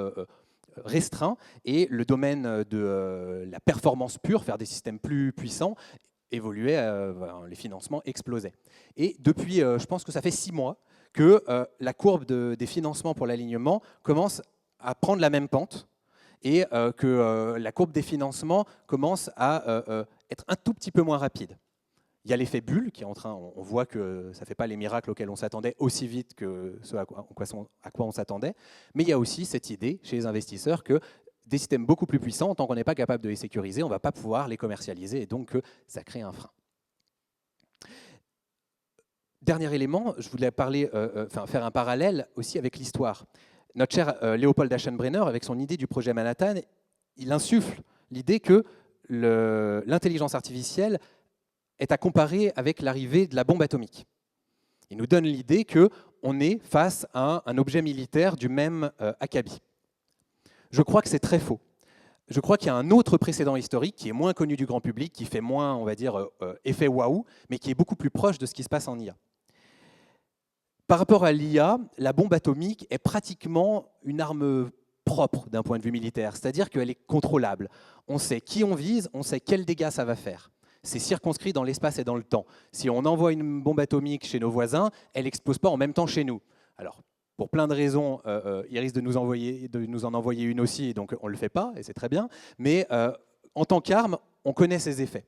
restreint. Et le domaine de la performance pure, faire des systèmes plus puissants, évoluait, les financements explosaient. Et depuis, je pense que ça fait 6 mois, que la courbe des financements pour l'alignement commence à prendre la même pente et que la courbe des financements commence à être un tout petit peu moins rapide. Il y a l'effet bulle qui est en train, on voit que ça ne fait pas les miracles auxquels on s'attendait aussi vite que ce à quoi on s'attendait, mais il y a aussi cette idée chez les investisseurs que des systèmes beaucoup plus puissants, tant qu'on n'est pas capable de les sécuriser, on ne va pas pouvoir les commercialiser et donc ça crée un frein. Dernier élément, je voulais faire un parallèle aussi avec l'histoire. Notre cher Léopold Aschenbrenner, avec son idée du projet Manhattan, il insuffle l'idée que l'intelligence artificielle est à comparer avec l'arrivée de la bombe atomique. Il nous donne l'idée qu'on est face à un objet militaire du même acabit. Je crois que c'est très faux. Je crois qu'il y a un autre précédent historique qui est moins connu du grand public, qui fait moins, on va dire, effet waouh, mais qui est beaucoup plus proche de ce qui se passe en IA. Par rapport à l'IA, la bombe atomique est pratiquement une arme propre d'un point de vue militaire, c'est-à-dire qu'elle est contrôlable. On sait qui on vise, on sait quels dégâts ça va faire. C'est circonscrit dans l'espace et dans le temps. Si on envoie une bombe atomique chez nos voisins, elle n'explose pas en même temps chez nous. Alors, pour plein de raisons, il risque de nous en envoyer une aussi, et donc on ne le fait pas, et c'est très bien. Mais en tant qu'arme, on connaît ses effets.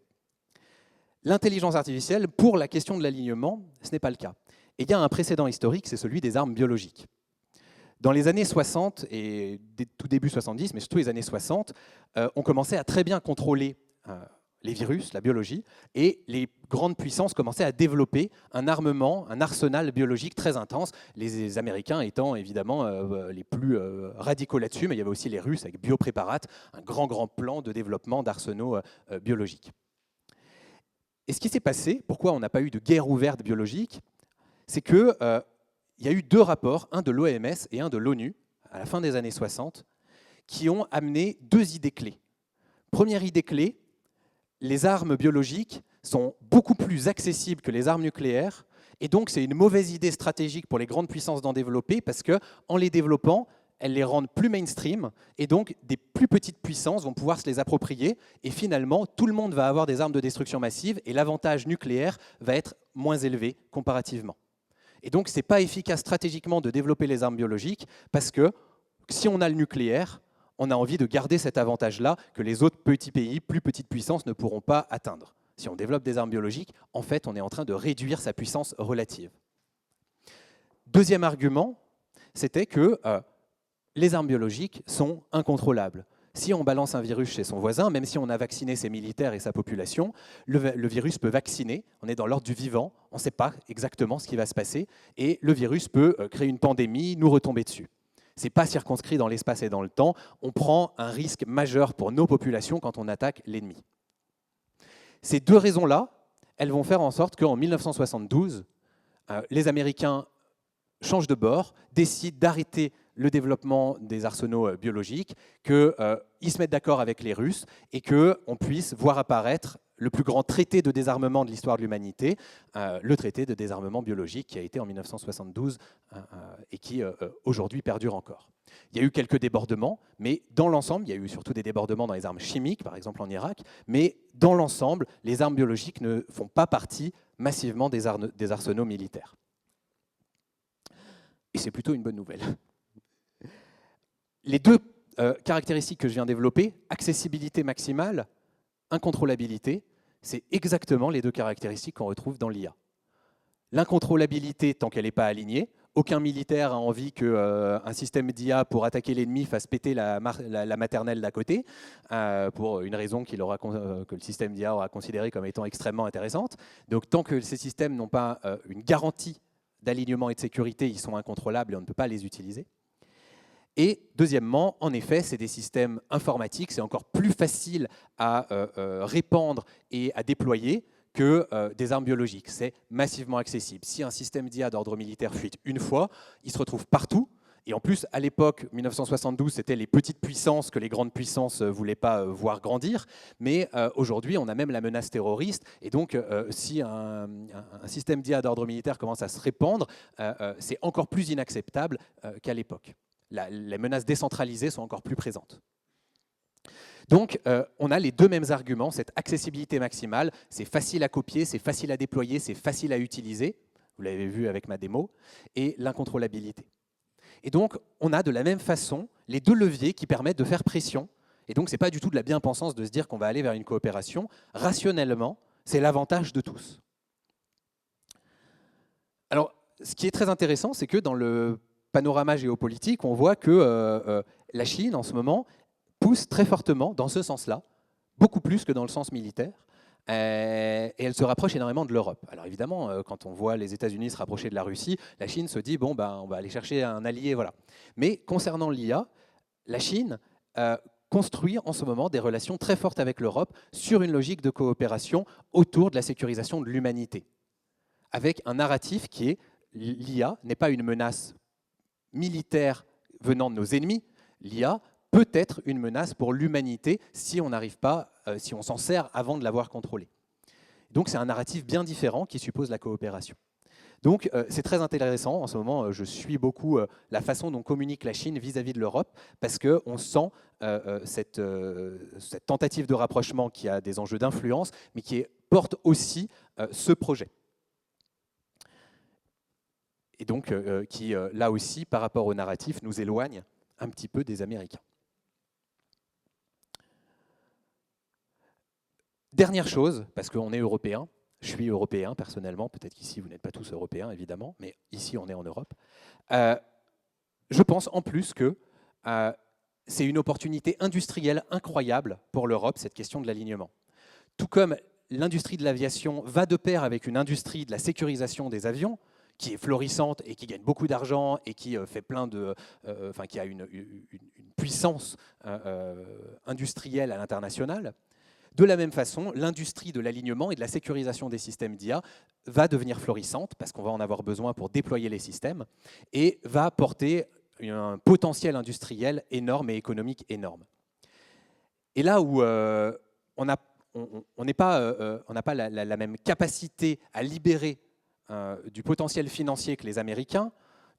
L'intelligence artificielle, pour la question de l'alignement, ce n'est pas le cas. Et il y a un précédent historique, c'est celui des armes biologiques. Dans les années 60 et tout début 70, mais surtout les années 60, on commençait à très bien contrôler les virus, la biologie, et les grandes puissances commençaient à développer un armement, un arsenal biologique très intense, les Américains étant évidemment les plus radicaux là-dessus, mais il y avait aussi les Russes avec Biopréparat, un grand plan de développement d'arsenaux biologiques. Et ce qui s'est passé, pourquoi on n'a pas eu de guerre ouverte biologique, c'est qu'il y a eu 2 rapports, un de l'OMS et un de l'ONU, à la fin des années 60, qui ont amené 2 idées clés. Première idée clé, les armes biologiques sont beaucoup plus accessibles que les armes nucléaires, et donc c'est une mauvaise idée stratégique pour les grandes puissances d'en développer, parce qu'en les développant, elles les rendent plus mainstream, et donc des plus petites puissances vont pouvoir se les approprier, et finalement, tout le monde va avoir des armes de destruction massive, et l'avantage nucléaire va être moins élevé comparativement. Et donc, ce n'est pas efficace stratégiquement de développer les armes biologiques, parce que si on a le nucléaire, on a envie de garder cet avantage-là que les autres petits pays, plus petites puissances, ne pourront pas atteindre. Si on développe des armes biologiques, en fait, on est en train de réduire sa puissance relative. Deuxième argument, c'était que les armes biologiques sont incontrôlables. Si on balance un virus chez son voisin, même si on a vacciné ses militaires et sa population, le virus peut vacciner, on est dans l'ordre du vivant, on ne sait pas exactement ce qui va se passer, et le virus peut créer une pandémie, nous retomber dessus. Ce n'est pas circonscrit dans l'espace et dans le temps, on prend un risque majeur pour nos populations quand on attaque l'ennemi. Ces deux raisons-là, elles vont faire en sorte qu'en 1972, les Américains changent de bord, décident d'arrêter le développement des arsenaux biologiques, qu'ils se mettent d'accord avec les Russes et qu'on puisse voir apparaître le plus grand traité de désarmement de l'histoire de l'humanité, le traité de désarmement biologique qui a été en 1972 et qui aujourd'hui perdure encore. Il y a eu quelques débordements, mais dans l'ensemble, il y a eu surtout des débordements dans les armes chimiques, par exemple en Irak, mais dans l'ensemble, les armes biologiques ne font pas partie massivement des arsenaux militaires. Et c'est plutôt une bonne nouvelle. Les deux caractéristiques que je viens de développer, accessibilité maximale, incontrôlabilité, c'est exactement les deux caractéristiques qu'on retrouve dans l'IA. L'incontrôlabilité, tant qu'elle n'est pas alignée, aucun militaire a envie qu'un système d'IA pour attaquer l'ennemi fasse péter la maternelle d'à côté, pour une raison que le système d'IA aura considérée comme étant extrêmement intéressante. Donc tant que ces systèmes n'ont pas une garantie d'alignement et de sécurité, ils sont incontrôlables et on ne peut pas les utiliser. Et deuxièmement, en effet, c'est des systèmes informatiques, c'est encore plus facile à répandre et à déployer que des armes biologiques. C'est massivement accessible. Si un système d'IA d'ordre militaire fuite une fois, il se retrouve partout. Et en plus, à l'époque, 1972, c'était les petites puissances que les grandes puissances ne voulaient pas voir grandir. Mais aujourd'hui, on a même la menace terroriste. Et donc, si un système d'IA d'ordre militaire commence à se répandre, c'est encore plus inacceptable qu'à l'époque. Les menaces décentralisées sont encore plus présentes. Donc, on a les deux mêmes arguments, cette accessibilité maximale, c'est facile à copier, c'est facile à déployer, c'est facile à utiliser, vous l'avez vu avec ma démo, et l'incontrôlabilité. Et donc, on a de la même façon les deux leviers qui permettent de faire pression. Et donc, ce n'est pas du tout de la bien-pensance de se dire qu'on va aller vers une coopération. Rationnellement, c'est l'avantage de tous. Alors, ce qui est très intéressant, c'est que dans le panorama géopolitique, on voit que la Chine, en ce moment, pousse très fortement dans ce sens-là, beaucoup plus que dans le sens militaire, et elle se rapproche énormément de l'Europe. Alors évidemment, quand on voit les États-Unis se rapprocher de la Russie, la Chine se dit, bon, ben, on va aller chercher un allié, voilà. Mais concernant l'IA, la Chine construit en ce moment des relations très fortes avec l'Europe sur une logique de coopération autour de la sécurisation de l'humanité, avec un narratif qui est l'IA n'est pas une menace militaire venant de nos ennemis, l'IA peut être une menace pour l'humanité si on n'arrive pas, si on s'en sert avant de l'avoir contrôlée. Donc c'est un narratif bien différent qui suppose la coopération. Donc c'est très intéressant, en ce moment je suis beaucoup la façon dont communique la Chine vis-à-vis de l'Europe, parce qu'on sent cette tentative de rapprochement qui a des enjeux d'influence, mais qui porte aussi ce projet. Et donc qui, là aussi, par rapport au narratif, nous éloigne un petit peu des Américains. Dernière chose, parce qu'on est européen, je suis européen personnellement, peut-être qu'ici vous n'êtes pas tous européens évidemment, mais ici on est en Europe. Je pense en plus que c'est une opportunité industrielle incroyable pour l'Europe, cette question de l'alignement. Tout comme l'industrie de l'aviation va de pair avec une industrie de la sécurisation des avions, qui est florissante et qui gagne beaucoup d'argent et qui fait plein de, qui a une puissance industrielle à l'international. De la même façon, l'industrie de l'alignement et de la sécurisation des systèmes d'IA va devenir florissante parce qu'on va en avoir besoin pour déployer les systèmes et va porter un potentiel industriel énorme et économique énorme. Et là où on n'a pas la même capacité à libérer du potentiel financier que les Américains,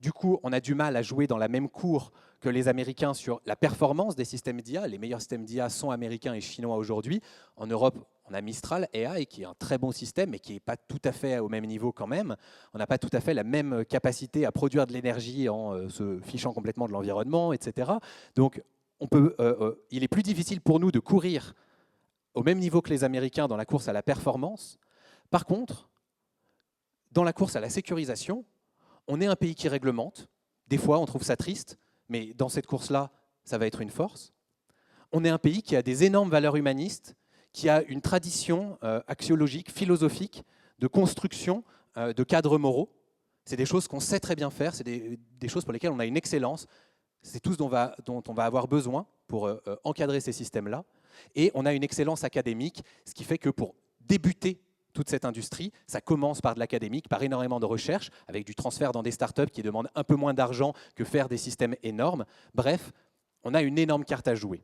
Du coup, on a du mal à jouer dans la même cour que les Américains sur la performance des systèmes d'IA. Les meilleurs systèmes d'IA sont américains et chinois aujourd'hui. En Europe, on a Mistral AI, qui est un très bon système, mais qui n'est pas tout à fait au même niveau quand même. On n'a pas tout à fait la même capacité à produire de l'énergie en se fichant complètement de l'environnement, etc. Donc, il est plus difficile pour nous de courir au même niveau que les Américains dans la course à la performance. Par contre, dans la course à la sécurisation, on est un pays qui réglemente. Des fois, on trouve ça triste, mais dans cette course-là, ça va être une force. On est un pays qui a des énormes valeurs humanistes, qui a une tradition axiologique, philosophique, de construction de cadres moraux. C'est des choses qu'on sait très bien faire, c'est des choses pour lesquelles on a une excellence. C'est tout ce dont on va avoir besoin pour encadrer ces systèmes-là. Et on a une excellence académique, ce qui fait que pour débuter toute cette industrie, ça commence par de l'académique, par énormément de recherche, avec du transfert dans des startups qui demandent un peu moins d'argent que faire des systèmes énormes. Bref, on a une énorme carte à jouer.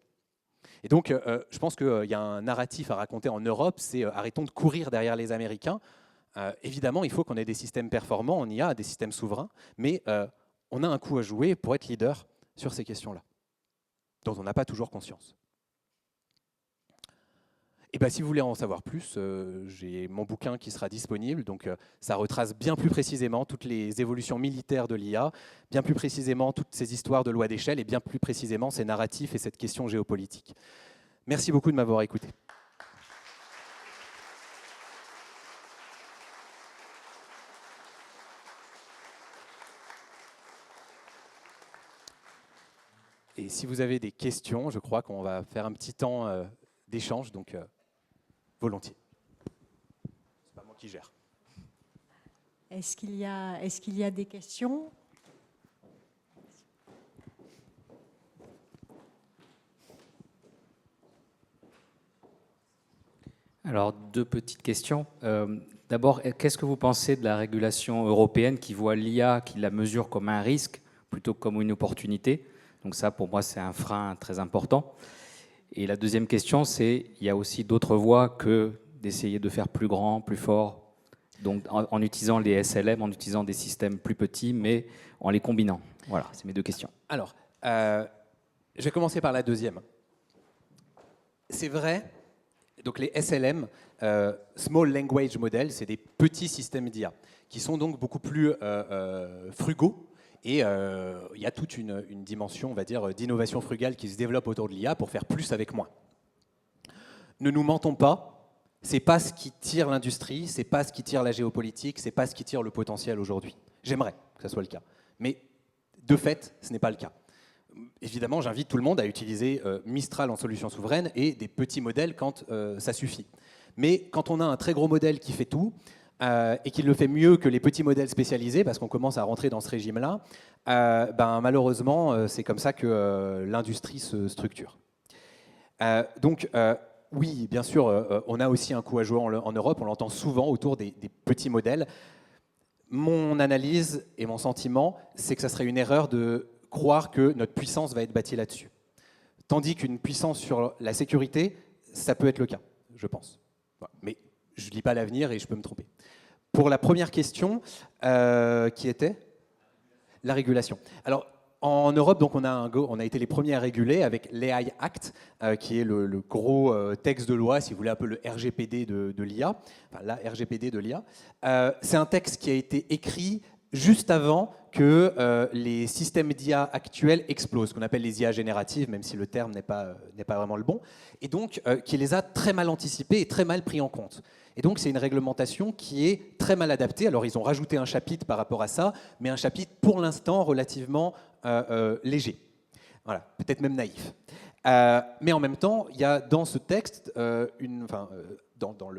Et donc, je pense qu'il y a un narratif à raconter en Europe, c'est arrêtons de courir derrière les Américains. Évidemment, il faut qu'on ait des systèmes performants, on y a des systèmes souverains, mais on a un coup à jouer pour être leader sur ces questions-là, dont on n'a pas toujours conscience. Et ben, si vous voulez en savoir plus, j'ai mon bouquin qui sera disponible. Donc, ça retrace bien plus précisément toutes les évolutions militaires de l'IA, bien plus précisément toutes ces histoires de loi d'échelle et bien plus précisément ces narratifs et cette question géopolitique. Merci beaucoup de m'avoir écouté. Et si vous avez des questions, je crois qu'on va faire un petit temps d'échange. Donc, volontiers. C'est pas moi qui gère. Est-ce qu'il y a des questions ? Alors, deux petites questions. D'abord, qu'est-ce que vous pensez de la régulation européenne qui voit l'IA, qui la mesure comme un risque plutôt que comme une opportunité ? Donc ça, pour moi, c'est un frein très important. Et la deuxième question, c'est, il y a aussi d'autres voies que d'essayer de faire plus grand, plus fort, donc en utilisant les SLM, en utilisant des systèmes plus petits, mais en les combinant. Voilà, c'est mes deux questions. Alors, je vais commencer par la deuxième. C'est vrai, donc les SLM, Small Language Model, c'est des petits systèmes d'IA, qui sont donc beaucoup plus frugaux. Et il y a toute une dimension, on va dire, d'innovation frugale qui se développe autour de l'IA pour faire plus avec moins. Ne nous mentons pas, c'est pas ce qui tire l'industrie, c'est pas ce qui tire la géopolitique, c'est pas ce qui tire le potentiel aujourd'hui. J'aimerais que ça soit le cas, mais de fait, ce n'est pas le cas. Évidemment, j'invite tout le monde à utiliser Mistral en solution souveraine et des petits modèles quand ça suffit. Mais quand on a un très gros modèle qui fait tout, et qu'il le fait mieux que les petits modèles spécialisés, parce qu'on commence à rentrer dans ce régime-là, malheureusement, c'est comme ça que l'industrie se structure. Donc, oui, bien sûr, on a aussi un coup à jouer en Europe, on l'entend souvent autour des petits modèles. Mon analyse et mon sentiment, c'est que ça serait une erreur de croire que notre puissance va être bâtie là-dessus. Tandis qu'une puissance sur la sécurité, ça peut être le cas, je pense. Mais je ne lis pas l'avenir et je peux me tromper. Pour la première question, qui était la régulation. Alors, en Europe, donc, on a été les premiers à réguler avec l'AI Act, qui est le gros texte de loi, si vous voulez, un peu le RGPD de l'IA, enfin la RGPD de l'IA. C'est un texte qui a été écrit juste avant que les systèmes d'IA actuels explosent, qu'on appelle les IA génératives, même si le terme n'est pas vraiment le bon, et donc qui les a très mal anticipés et très mal pris en compte. Et donc c'est une réglementation qui est très mal adaptée. Alors ils ont rajouté un chapitre par rapport à ça, mais un chapitre pour l'instant relativement léger. Voilà, peut-être même naïf. Mais en même temps, il y a dans ce texte, dans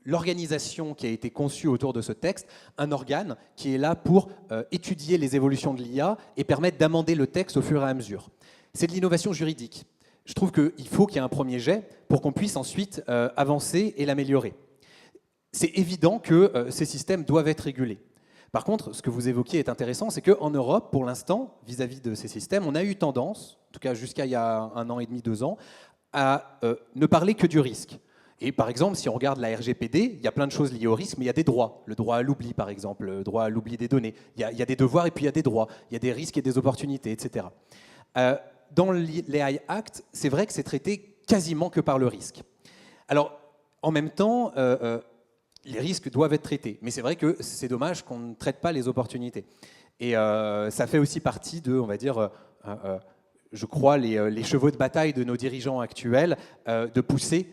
l'organisation qui a été conçue autour de ce texte, un organe qui est là pour étudier les évolutions de l'IA et permettre d'amender le texte au fur et à mesure. C'est de l'innovation juridique. Je trouve qu'il faut qu'il y ait un premier jet pour qu'on puisse ensuite avancer et l'améliorer. C'est évident que ces systèmes doivent être régulés. Par contre, ce que vous évoquiez est intéressant, c'est qu'en Europe, pour l'instant, vis-à-vis de ces systèmes, on a eu tendance, en tout cas jusqu'à il y a 1 an et demi, 2 ans, à ne parler que du risque. Et par exemple, si on regarde la RGPD, il y a plein de choses liées au risque, mais il y a des droits. Le droit à l'oubli, par exemple, le droit à l'oubli des données. Il y a des devoirs et puis il y a des droits. Il y a des risques et des opportunités, etc. Dans l'AI Act, c'est vrai que c'est traité quasiment que par le risque. Alors, en même temps, les risques doivent être traités. Mais c'est vrai que c'est dommage qu'on ne traite pas les opportunités. Et ça fait aussi partie de, on va dire, je crois, les chevaux de bataille de nos dirigeants actuels, de pousser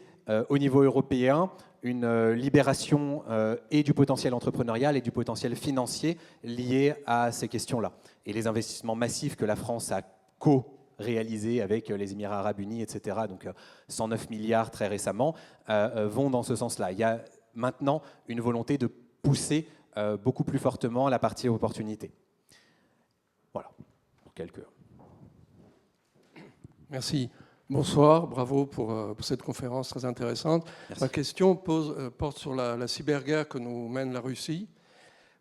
au niveau européen une libération et du potentiel entrepreneurial et du potentiel financier lié à ces questions-là. Et les investissements massifs que la France a co-réalisés avec les Émirats arabes unis, etc., donc 109 milliards très récemment, vont dans ce sens-là. Il y a maintenant une volonté de pousser beaucoup plus fortement la partie opportunité. Voilà, pour quelques... Merci. Bonsoir, bravo pour cette conférence très intéressante. Merci. Ma question porte sur la cyberguerre que nous mène la Russie,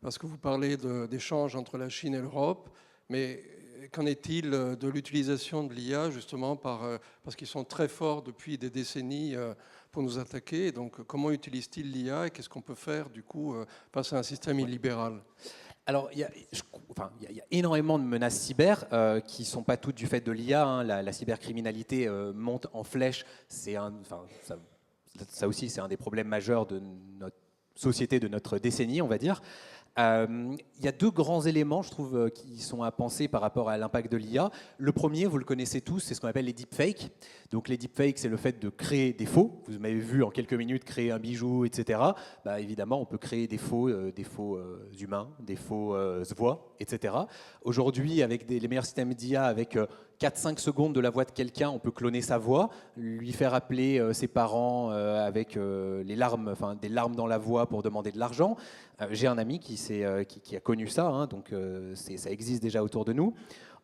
parce que vous parlez d'échanges entre la Chine et l'Europe, mais qu'en est-il de l'utilisation de l'IA, justement, parce qu'ils sont très forts depuis des décennies pour nous attaquer. Donc, comment utilisent-ils l'IA et qu'est-ce qu'on peut faire, du coup, face à un système illibéral ? Alors, il y a énormément de menaces cyber qui ne sont pas toutes du fait de l'IA. Hein. La cybercriminalité monte en flèche. Ça aussi, c'est un des problèmes majeurs de notre société, de notre décennie, on va dire. Il y a deux grands éléments, je trouve, qui sont à penser par rapport à l'impact de l'IA. Le premier, vous le connaissez tous, c'est ce qu'on appelle les deepfakes. Donc les deepfakes, c'est le fait de créer des faux. Vous m'avez vu en quelques minutes créer un bijou, etc. Bah, évidemment, on peut créer des faux humains, des faux voix, etc. Aujourd'hui, avec les meilleurs systèmes d'IA, avec 4-5 secondes de la voix de quelqu'un, on peut cloner sa voix, lui faire appeler ses parents avec des larmes dans la voix pour demander de l'argent. J'ai un ami qui a connu ça, hein, donc ça existe déjà autour de nous.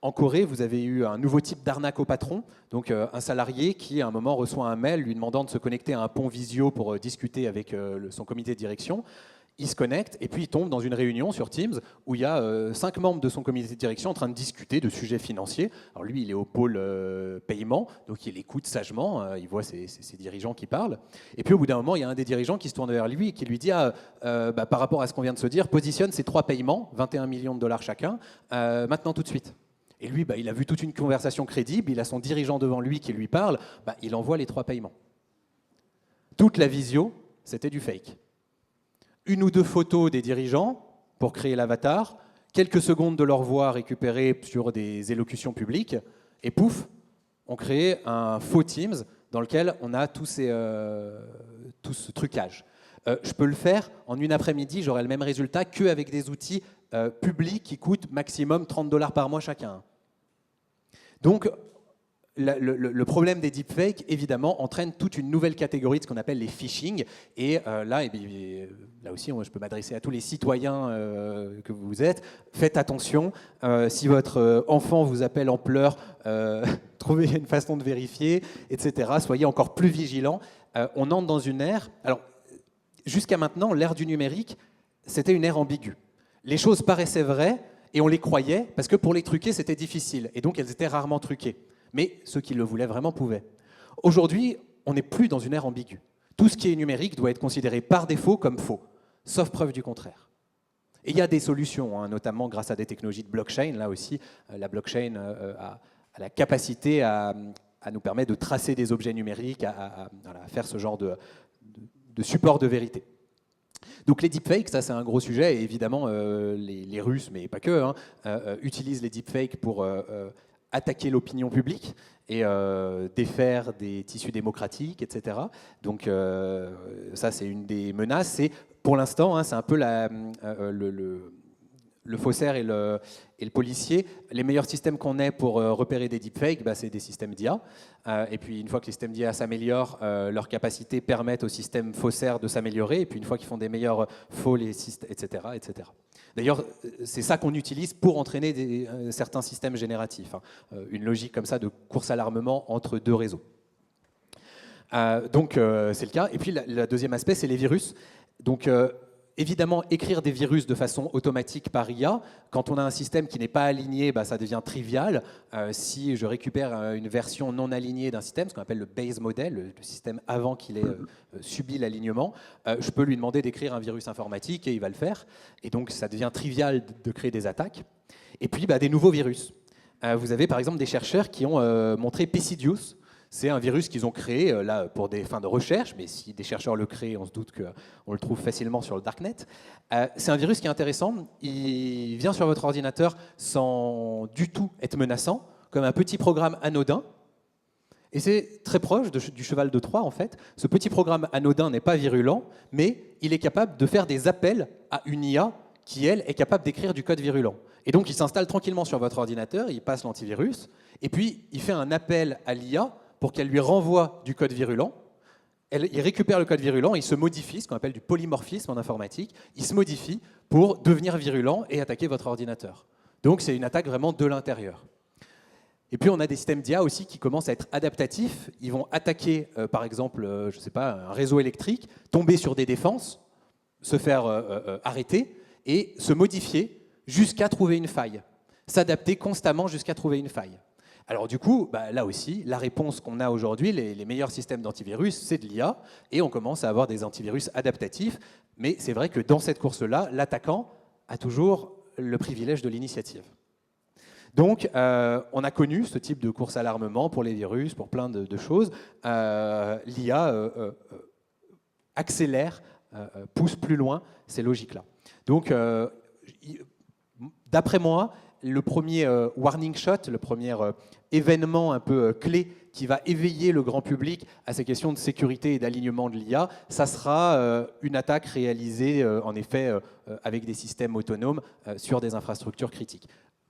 En Corée, vous avez eu un nouveau type d'arnaque au patron, donc un salarié qui, à un moment, reçoit un mail lui demandant de se connecter à un pont visio pour discuter avec son comité de direction. Il se connecte et puis il tombe dans une réunion sur Teams où il y a 5 membres de son comité de direction en train de discuter de sujets financiers. Alors lui, il est au pôle paiement, donc il écoute sagement, il voit ses dirigeants qui parlent. Et puis au bout d'un moment, il y a un des dirigeants qui se tourne vers lui et qui lui dit par rapport à ce qu'on vient de se dire, positionne ces 3 paiements, 21 millions de dollars chacun, maintenant tout de suite. Et lui, il a vu toute une conversation crédible, il a son dirigeant devant lui qui lui parle, il envoie les 3 paiements. Toute la visio, c'était du fake. 1 ou 2 photos des dirigeants pour créer l'avatar, quelques secondes de leur voix récupérées sur des élocutions publiques, et pouf, on crée un faux Teams dans lequel on a tout ce trucage. Je peux le faire en une après-midi, j'aurai le même résultat qu'avec des outils publics qui coûtent maximum 30 $ par mois chacun. Donc, le problème des deepfakes, évidemment, entraîne toute une nouvelle catégorie de ce qu'on appelle les phishing. Et là aussi, je peux m'adresser à tous les citoyens que vous êtes. Faites attention. Si votre enfant vous appelle en pleurs, trouvez une façon de vérifier, etc. Soyez encore plus vigilants. On entre dans une ère... Alors, jusqu'à maintenant, l'ère du numérique, c'était une ère ambiguë. Les choses paraissaient vraies et on les croyait parce que pour les truquer, c'était difficile. Et donc, elles étaient rarement truquées. Mais ceux qui le voulaient vraiment pouvaient. Aujourd'hui, on n'est plus dans une ère ambiguë. Tout ce qui est numérique doit être considéré par défaut comme faux, sauf preuve du contraire. Et il y a des solutions, hein, notamment grâce à des technologies de blockchain. Là aussi, la blockchain a la capacité à nous permettre de tracer des objets numériques, à faire ce genre de support de vérité. Donc les deepfakes, ça c'est un gros sujet, et évidemment les Russes, mais pas que, utilisent les deepfakes pour attaquer l'opinion publique et défaire des tissus démocratiques, etc. Donc ça c'est une des menaces. C'est, pour l'instant, c'est un peu le faussaire et le policier. Les meilleurs systèmes qu'on ait pour repérer des deepfakes, c'est des systèmes d'IA. Et puis une fois que les systèmes d'IA s'améliorent, leurs capacités permettent aux systèmes faussaires de s'améliorer. Et puis une fois qu'ils font des meilleurs faux, etc., etc. D'ailleurs, c'est ça qu'on utilise pour entraîner certains systèmes génératifs. Une logique comme ça de course à l'armement entre 2 réseaux. Donc c'est le cas. Et puis le deuxième aspect, c'est les virus. Donc évidemment, écrire des virus de façon automatique par IA, quand on a un système qui n'est pas aligné, ça devient trivial. Si je récupère une version non alignée d'un système, ce qu'on appelle le base model, le système avant qu'il ait subi l'alignement, je peux lui demander d'écrire un virus informatique et il va le faire. Et donc, ça devient trivial de créer des attaques. Et puis, des nouveaux virus. Vous avez par exemple des chercheurs qui ont montré Pesidius. C'est un virus qu'ils ont créé là pour des fins de recherche, mais si des chercheurs le créent, on se doute qu'on le trouve facilement sur le darknet. C'est un virus qui est intéressant. Il vient sur votre ordinateur sans du tout être menaçant, comme un petit programme anodin. Et c'est très proche du cheval de Troie, en fait. Ce petit programme anodin n'est pas virulent, mais il est capable de faire des appels à une IA qui, elle, est capable d'écrire du code virulent. Et donc, il s'installe tranquillement sur votre ordinateur, il passe l'antivirus, et puis il fait un appel à l'IA pour qu'elle lui renvoie du code virulent. Il récupère le code virulent, il se modifie, ce qu'on appelle du polymorphisme en informatique, il se modifie pour devenir virulent et attaquer votre ordinateur. Donc c'est une attaque vraiment de l'intérieur. Et puis on a des systèmes d'IA aussi qui commencent à être adaptatifs. Ils vont attaquer, par exemple, je sais pas, un réseau électrique, tomber sur des défenses, se faire arrêter et se modifier jusqu'à trouver une faille. S'adapter constamment jusqu'à trouver une faille. Alors du coup, là aussi, la réponse qu'on a aujourd'hui, les meilleurs systèmes d'antivirus, c'est de l'IA, et on commence à avoir des antivirus adaptatifs, mais c'est vrai que dans cette course-là, l'attaquant a toujours le privilège de l'initiative. Donc, on a connu ce type de course à l'armement pour les virus, pour plein de choses. L'IA accélère, pousse plus loin ces logiques-là. Donc, d'après moi, le premier warning shot, le premier événement un peu clé qui va éveiller le grand public à ces questions de sécurité et d'alignement de l'IA, ça sera une attaque réalisée en effet avec des systèmes autonomes sur des infrastructures critiques.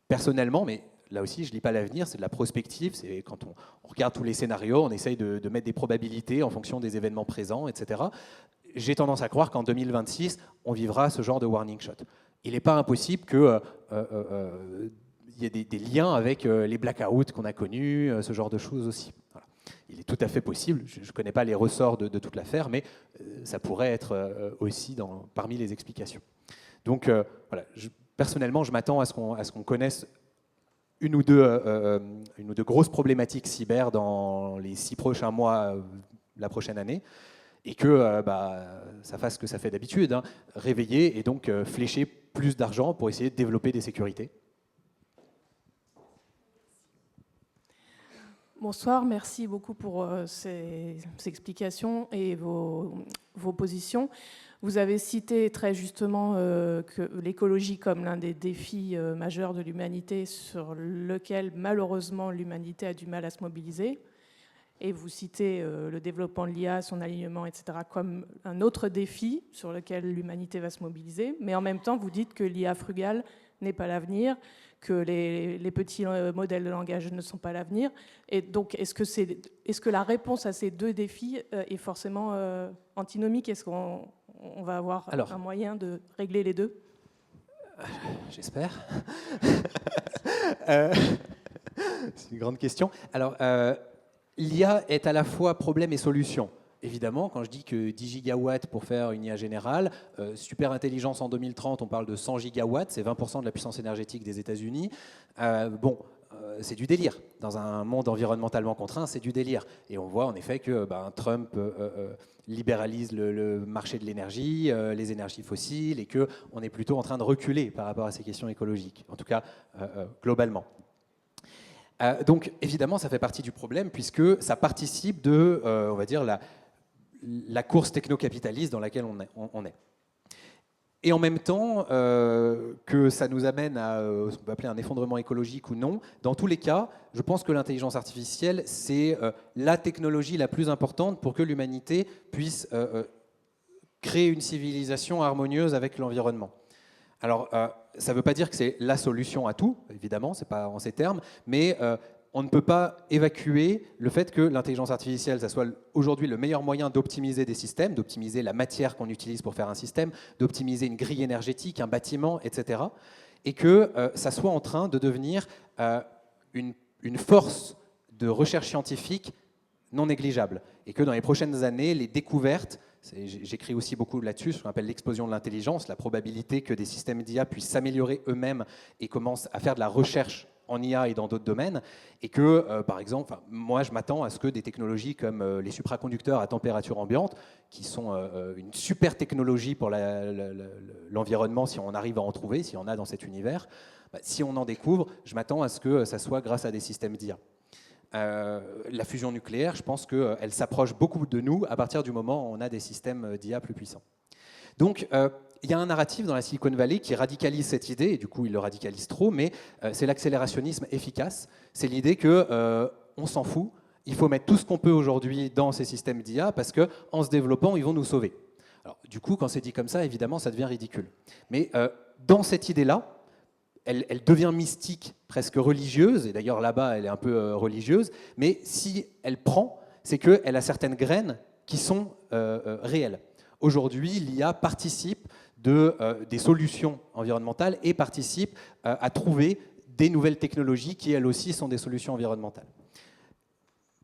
Personnellement, mais là aussi je ne lis pas l'avenir, c'est de la prospective, c'est quand on regarde tous les scénarios, on essaye de mettre des probabilités en fonction des événements présents, etc. J'ai tendance à croire qu'en 2026, on vivra ce genre de warning shot. Il n'est pas impossible qu'il y ait des liens avec les blackouts qu'on a connus, ce genre de choses aussi. Voilà. Il est tout à fait possible, je ne connais pas les ressorts de toute l'affaire, mais ça pourrait être aussi parmi les explications. Donc voilà, personnellement, je m'attends à ce qu'on connaisse une ou deux grosses problématiques cyber dans les 6 prochains mois, la prochaine année, et que ça fasse ce que ça fait d'habitude, hein, réveiller et donc flécher plus d'argent pour essayer de développer des sécurités. Bonsoir, merci beaucoup pour ces explications et vos positions. Vous avez cité très justement que l'écologie comme l'un des défis majeurs de l'humanité sur lequel malheureusement l'humanité a du mal à se mobiliser. Et vous citez le développement de l'IA, son alignement, etc., comme un autre défi sur lequel l'humanité va se mobiliser. Mais en même temps, vous dites que l'IA frugale n'est pas l'avenir, que les petits modèles de langage ne sont pas l'avenir. Et donc, est-ce que la réponse à ces deux défis est forcément antinomique? Est-ce qu'on va avoir un moyen de régler les deux? J'espère. C'est une grande question. Alors, l'IA est à la fois problème et solution. Évidemment, quand je dis que 10 gigawatts pour faire une IA générale, super intelligence en 2030, on parle de 100 gigawatts, c'est 20% de la puissance énergétique des États-Unis. C'est du délire. Dans un monde environnementalement contraint, c'est du délire. Et on voit en effet que Trump libéralise le marché de l'énergie, les énergies fossiles, et qu'on est plutôt en train de reculer par rapport à ces questions écologiques, en tout cas globalement. Donc évidemment, ça fait partie du problème puisque ça participe de, on va dire, la course techno-capitaliste dans laquelle on est. Et en même temps, que ça nous amène à ce qu'on peut appeler un effondrement écologique ou non, dans tous les cas, je pense que l'intelligence artificielle, c'est la technologie la plus importante pour que l'humanité puisse créer une civilisation harmonieuse avec l'environnement. Alors, ça ne veut pas dire que c'est la solution à tout, évidemment, ce n'est pas en ces termes, mais on ne peut pas évacuer le fait que l'intelligence artificielle, ça soit aujourd'hui le meilleur moyen d'optimiser des systèmes, d'optimiser la matière qu'on utilise pour faire un système, d'optimiser une grille énergétique, un bâtiment, etc. Et que ça soit en train de devenir une force de recherche scientifique non négligeable. Et que dans les prochaines années, les découvertes J'écris aussi beaucoup là-dessus, ce qu'on appelle l'explosion de l'intelligence, la probabilité que des systèmes d'IA puissent s'améliorer eux-mêmes et commencent à faire de la recherche en IA et dans d'autres domaines, et que, par exemple, moi je m'attends à ce que des technologies comme les supraconducteurs à température ambiante, qui sont une super technologie pour l'environnement si on arrive à en trouver, si on a dans cet univers, si on en découvre, je m'attends à ce que ça soit grâce à des systèmes d'IA. La fusion nucléaire, je pense qu'elle s'approche beaucoup de nous à partir du moment où on a des systèmes d'IA plus puissants. Donc, il y a un narratif dans la Silicon Valley qui radicalise cette idée, et du coup, il le radicalise trop, mais c'est l'accélérationnisme efficace. C'est l'idée qu'on s'en fout, il faut mettre tout ce qu'on peut aujourd'hui dans ces systèmes d'IA, parce qu'en se développant, ils vont nous sauver. Alors, du coup, quand c'est dit comme ça, évidemment, ça devient ridicule. Mais dans cette idée-là, elle devient mystique, presque religieuse, et d'ailleurs là-bas, elle est un peu religieuse, mais si elle prend, c'est qu'elle a certaines graines qui sont réelles. Aujourd'hui, l'IA participe des solutions environnementales et participe à trouver des nouvelles technologies qui, elles aussi, sont des solutions environnementales.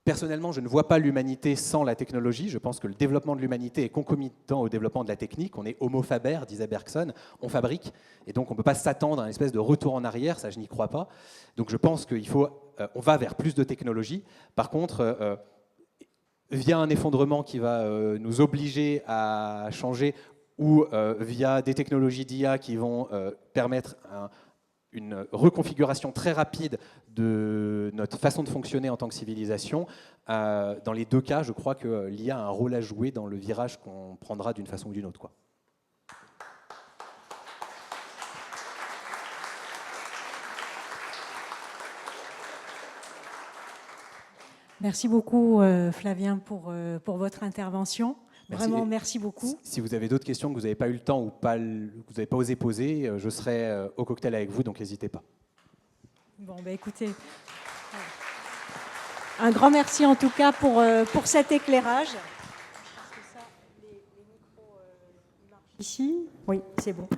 Personnellement, je ne vois pas l'humanité sans la technologie. Je pense que le développement de l'humanité est concomitant au développement de la technique. On est homo faber, disait Bergson, on fabrique, et donc on ne peut pas s'attendre à une espèce de retour en arrière, ça je n'y crois pas. Donc je pense qu'on va vers plus de technologie. Par contre, via un effondrement qui va nous obliger à changer, ou via des technologies d'IA qui vont permettre une reconfiguration très rapide de notre façon de fonctionner en tant que civilisation, dans les deux cas, je crois que l'IA a un rôle à jouer dans le virage qu'on prendra d'une façon ou d'une autre, quoi. Merci beaucoup, Flavien, pour votre intervention. Merci. Vraiment, merci beaucoup. Si vous avez d'autres questions que vous n'avez pas eu le temps ou que vous n'avez pas osé poser, je serai au cocktail avec vous, donc n'hésitez pas. Bon, écoutez, un grand merci en tout cas pour cet éclairage. Ici, oui, c'est bon.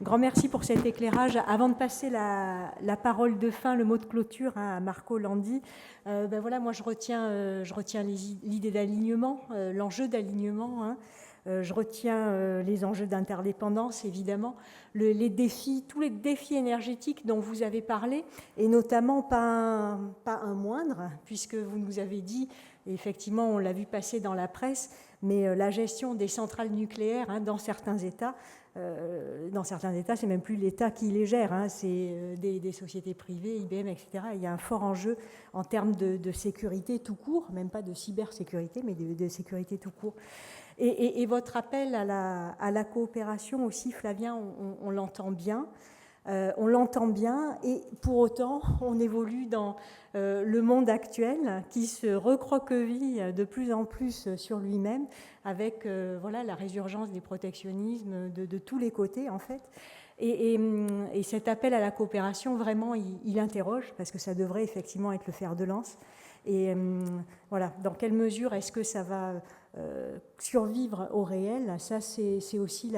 Grand merci pour cet éclairage. Avant de passer la parole de fin, le mot de clôture à Marco Landi, voilà, moi je retiens l'idée d'alignement, l'enjeu d'alignement. Je retiens les enjeux d'interdépendance, évidemment, les défis, tous les défis énergétiques dont vous avez parlé, et notamment pas un moindre, puisque vous nous avez dit, et effectivement on l'a vu passer dans la presse, mais la gestion des centrales nucléaires dans certains États, c'est même plus l'État qui les gère, c'est des sociétés privées, IBM, etc. Il y a un fort enjeu en termes de sécurité tout court, même pas de cybersécurité, mais de sécurité tout court. Et votre appel à la coopération aussi, Flavien, on l'entend bien. On l'entend bien, et pour autant, on évolue dans le monde actuel qui se recroqueville de plus en plus sur lui-même, avec la résurgence des protectionnismes de tous les côtés, en fait. Et cet appel à la coopération, vraiment, il interroge, parce que ça devrait effectivement être le fer de lance. Et voilà, dans quelle mesure est-ce que ça va survivre au réel? Ça, c'est aussi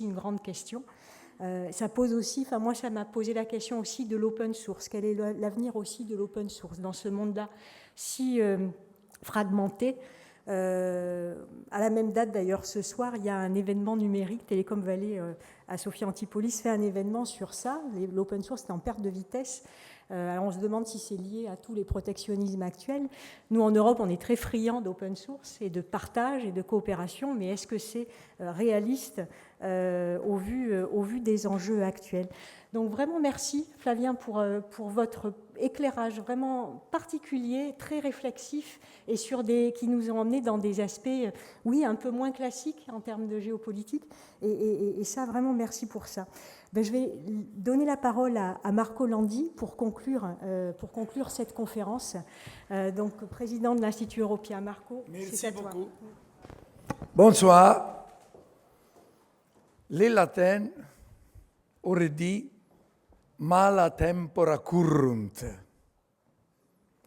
une grande question. Ça pose aussi, moi ça m'a posé la question aussi de l'open source. Quel est l'avenir aussi de l'open source dans ce monde-là si fragmenté? À la même date d'ailleurs, ce soir, il y a un événement numérique, Télécom Valley à Sophia Antipolis fait un événement sur ça. L'open source est en perte de vitesse. Alors on se demande si c'est lié à tous les protectionnismes actuels. Nous, en Europe, on est très friands d'open source et de partage et de coopération, mais est-ce que c'est réaliste au vu des enjeux actuels? Donc vraiment merci, Flavien, pour votre éclairage vraiment particulier, très réflexif, et qui nous ont emmenés dans des aspects, oui, un peu moins classiques en termes de géopolitique. Et ça, vraiment, merci pour ça. Je vais donner la parole à Marco Landi pour conclure cette conférence. Donc, président de l'Institut Européen. Marco, c'est à toi. Merci beaucoup. Bonsoir. Les latins auraient dit « mala tempora currunt ».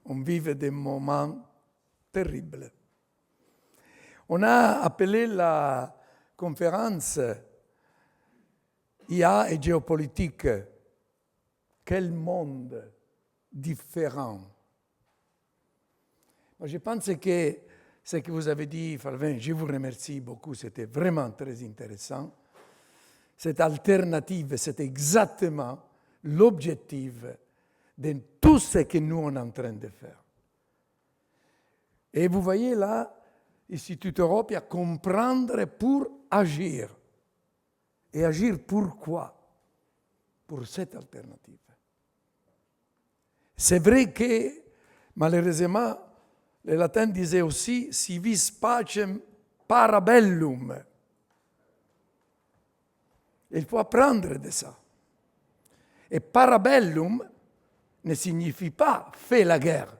On vive des moments terribles. On a appelé la conférence IA et géopolitique. Quel monde différent. Je pense que ce que vous avez dit, Falvin, je vous remercie beaucoup, c'était vraiment très intéressant. Cette alternative, c'est exactement l'objectif de tout ce que nous on est en train de faire. Et vous voyez là, Institut Europe, il y a comprendre pour agir. Et agir pourquoi? Pour cette alternative. C'est vrai que, malheureusement, les latins disaient aussi « si vis pacem parabellum ». Il faut apprendre de ça. Et parabellum ne signifie pas « fais la guerre ».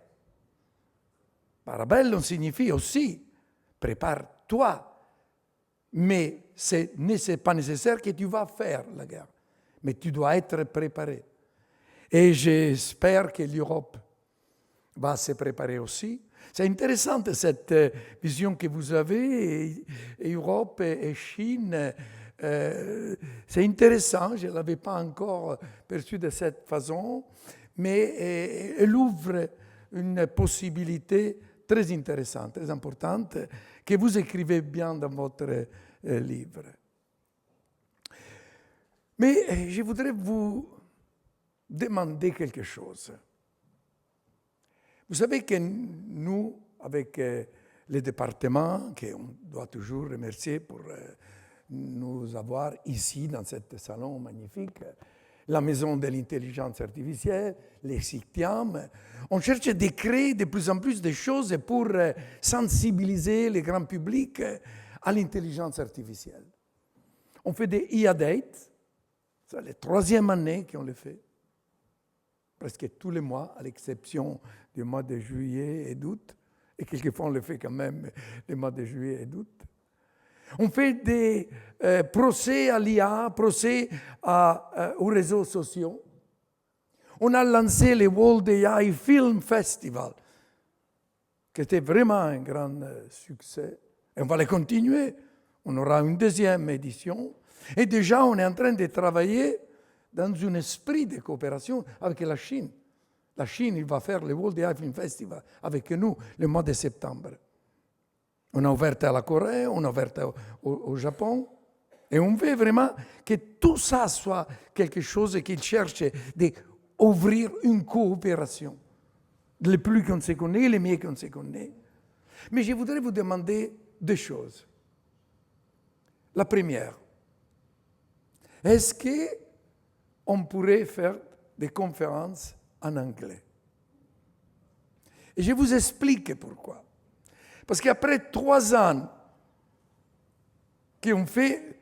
Parabellum signifie aussi « prépare-toi ». Mais ce n'est pas nécessaire que tu vas faire la guerre. Mais tu dois être préparé. Et j'espère que l'Europe va se préparer aussi. C'est intéressant cette vision que vous avez, Europe et Chine. C'est intéressant, je ne l'avais pas encore perçu de cette façon, mais elle ouvre une possibilité très intéressante, très importante, que vous écrivez bien dans votre livre. Mais je voudrais vous demander quelque chose. Vous savez que nous, avec les départements, qu'on doit toujours remercier pour nous avoir ici, dans ce salon magnifique, la maison de l'intelligence artificielle, les CICTIAM, on cherche de créer de plus en plus de choses pour sensibiliser le grand public à l'intelligence artificielle. On fait des IA Dates, c'est la 3e année qu'on le fait, presque tous les mois, à l'exception du mois de juillet et d'août, et quelquefois on le fait quand même les mois de juillet et d'août. On fait des procès à l'IA, procès aux réseaux sociaux. On a lancé le World AI Film Festival, qui était vraiment un grand succès. Et on va le continuer. On aura une 2e édition. Et déjà, on est en train de travailler dans un esprit de coopération avec la Chine. La Chine, il va faire le World AI Film Festival avec nous le mois de septembre. On a ouvert à la Corée, on a ouvert au Japon. Et on veut vraiment que tout ça soit quelque chose qu'il cherche d'ouvrir une coopération. Le plus qu'on se connaît, le mieux qu'on se connaît. Mais je voudrais vous demander 2 choses. La première, est-ce qu'on pourrait faire des conférences en anglais? Et je vous explique pourquoi. Parce qu'après 3 ans qu'on fait,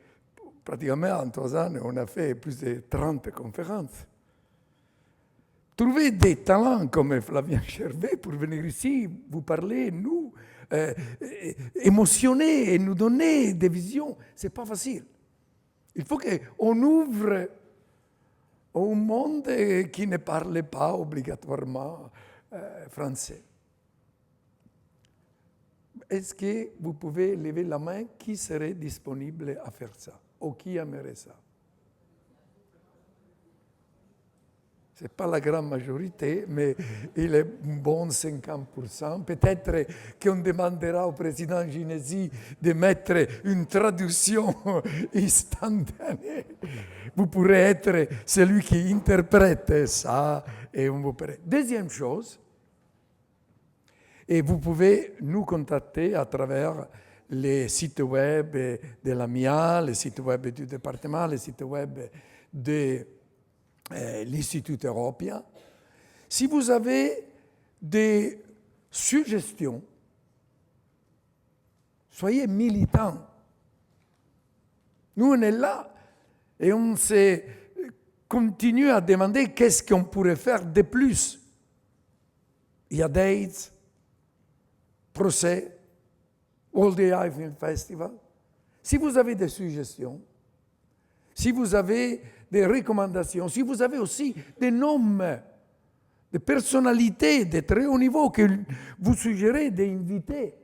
pratiquement en 3 ans, on a fait plus de 30 conférences. Trouver des talents comme Flavien Chervet pour venir ici, vous parler, nous, émotionner et nous donner des visions, ce n'est pas facile. Il faut qu'on ouvre au monde qui ne parle pas obligatoirement français. Est-ce que vous pouvez lever la main qui serait disponible à faire ça ou qui aimerait ça? Ce n'est pas la grande majorité, mais il est bon 50%. Peut-être qu'on demandera au président Ginesi de mettre une traduction instantanée. Vous pourrez être celui qui interprète ça et on vous pourrez. 2e chose, et vous pouvez nous contacter à travers les sites web de l'AMIA, les sites web du département, les sites web de l'Institut Européen. Si vous avez des suggestions, soyez militants. Nous, on est là et on continue à demander qu'est-ce qu'on pourrait faire de plus. Il y a dates, procès, World AI Film Festival. Si vous avez des suggestions, si vous avez des recommandations, si vous avez aussi des noms de personnalités de très haut niveau que vous suggérez d'inviter,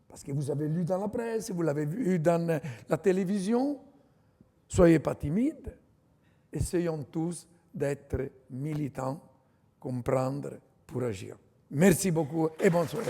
parce que vous avez lu dans la presse, vous l'avez vu dans la télévision, soyez pas timides, essayons tous d'être militants, comprendre pour agir. Merci beaucoup et bonne soirée.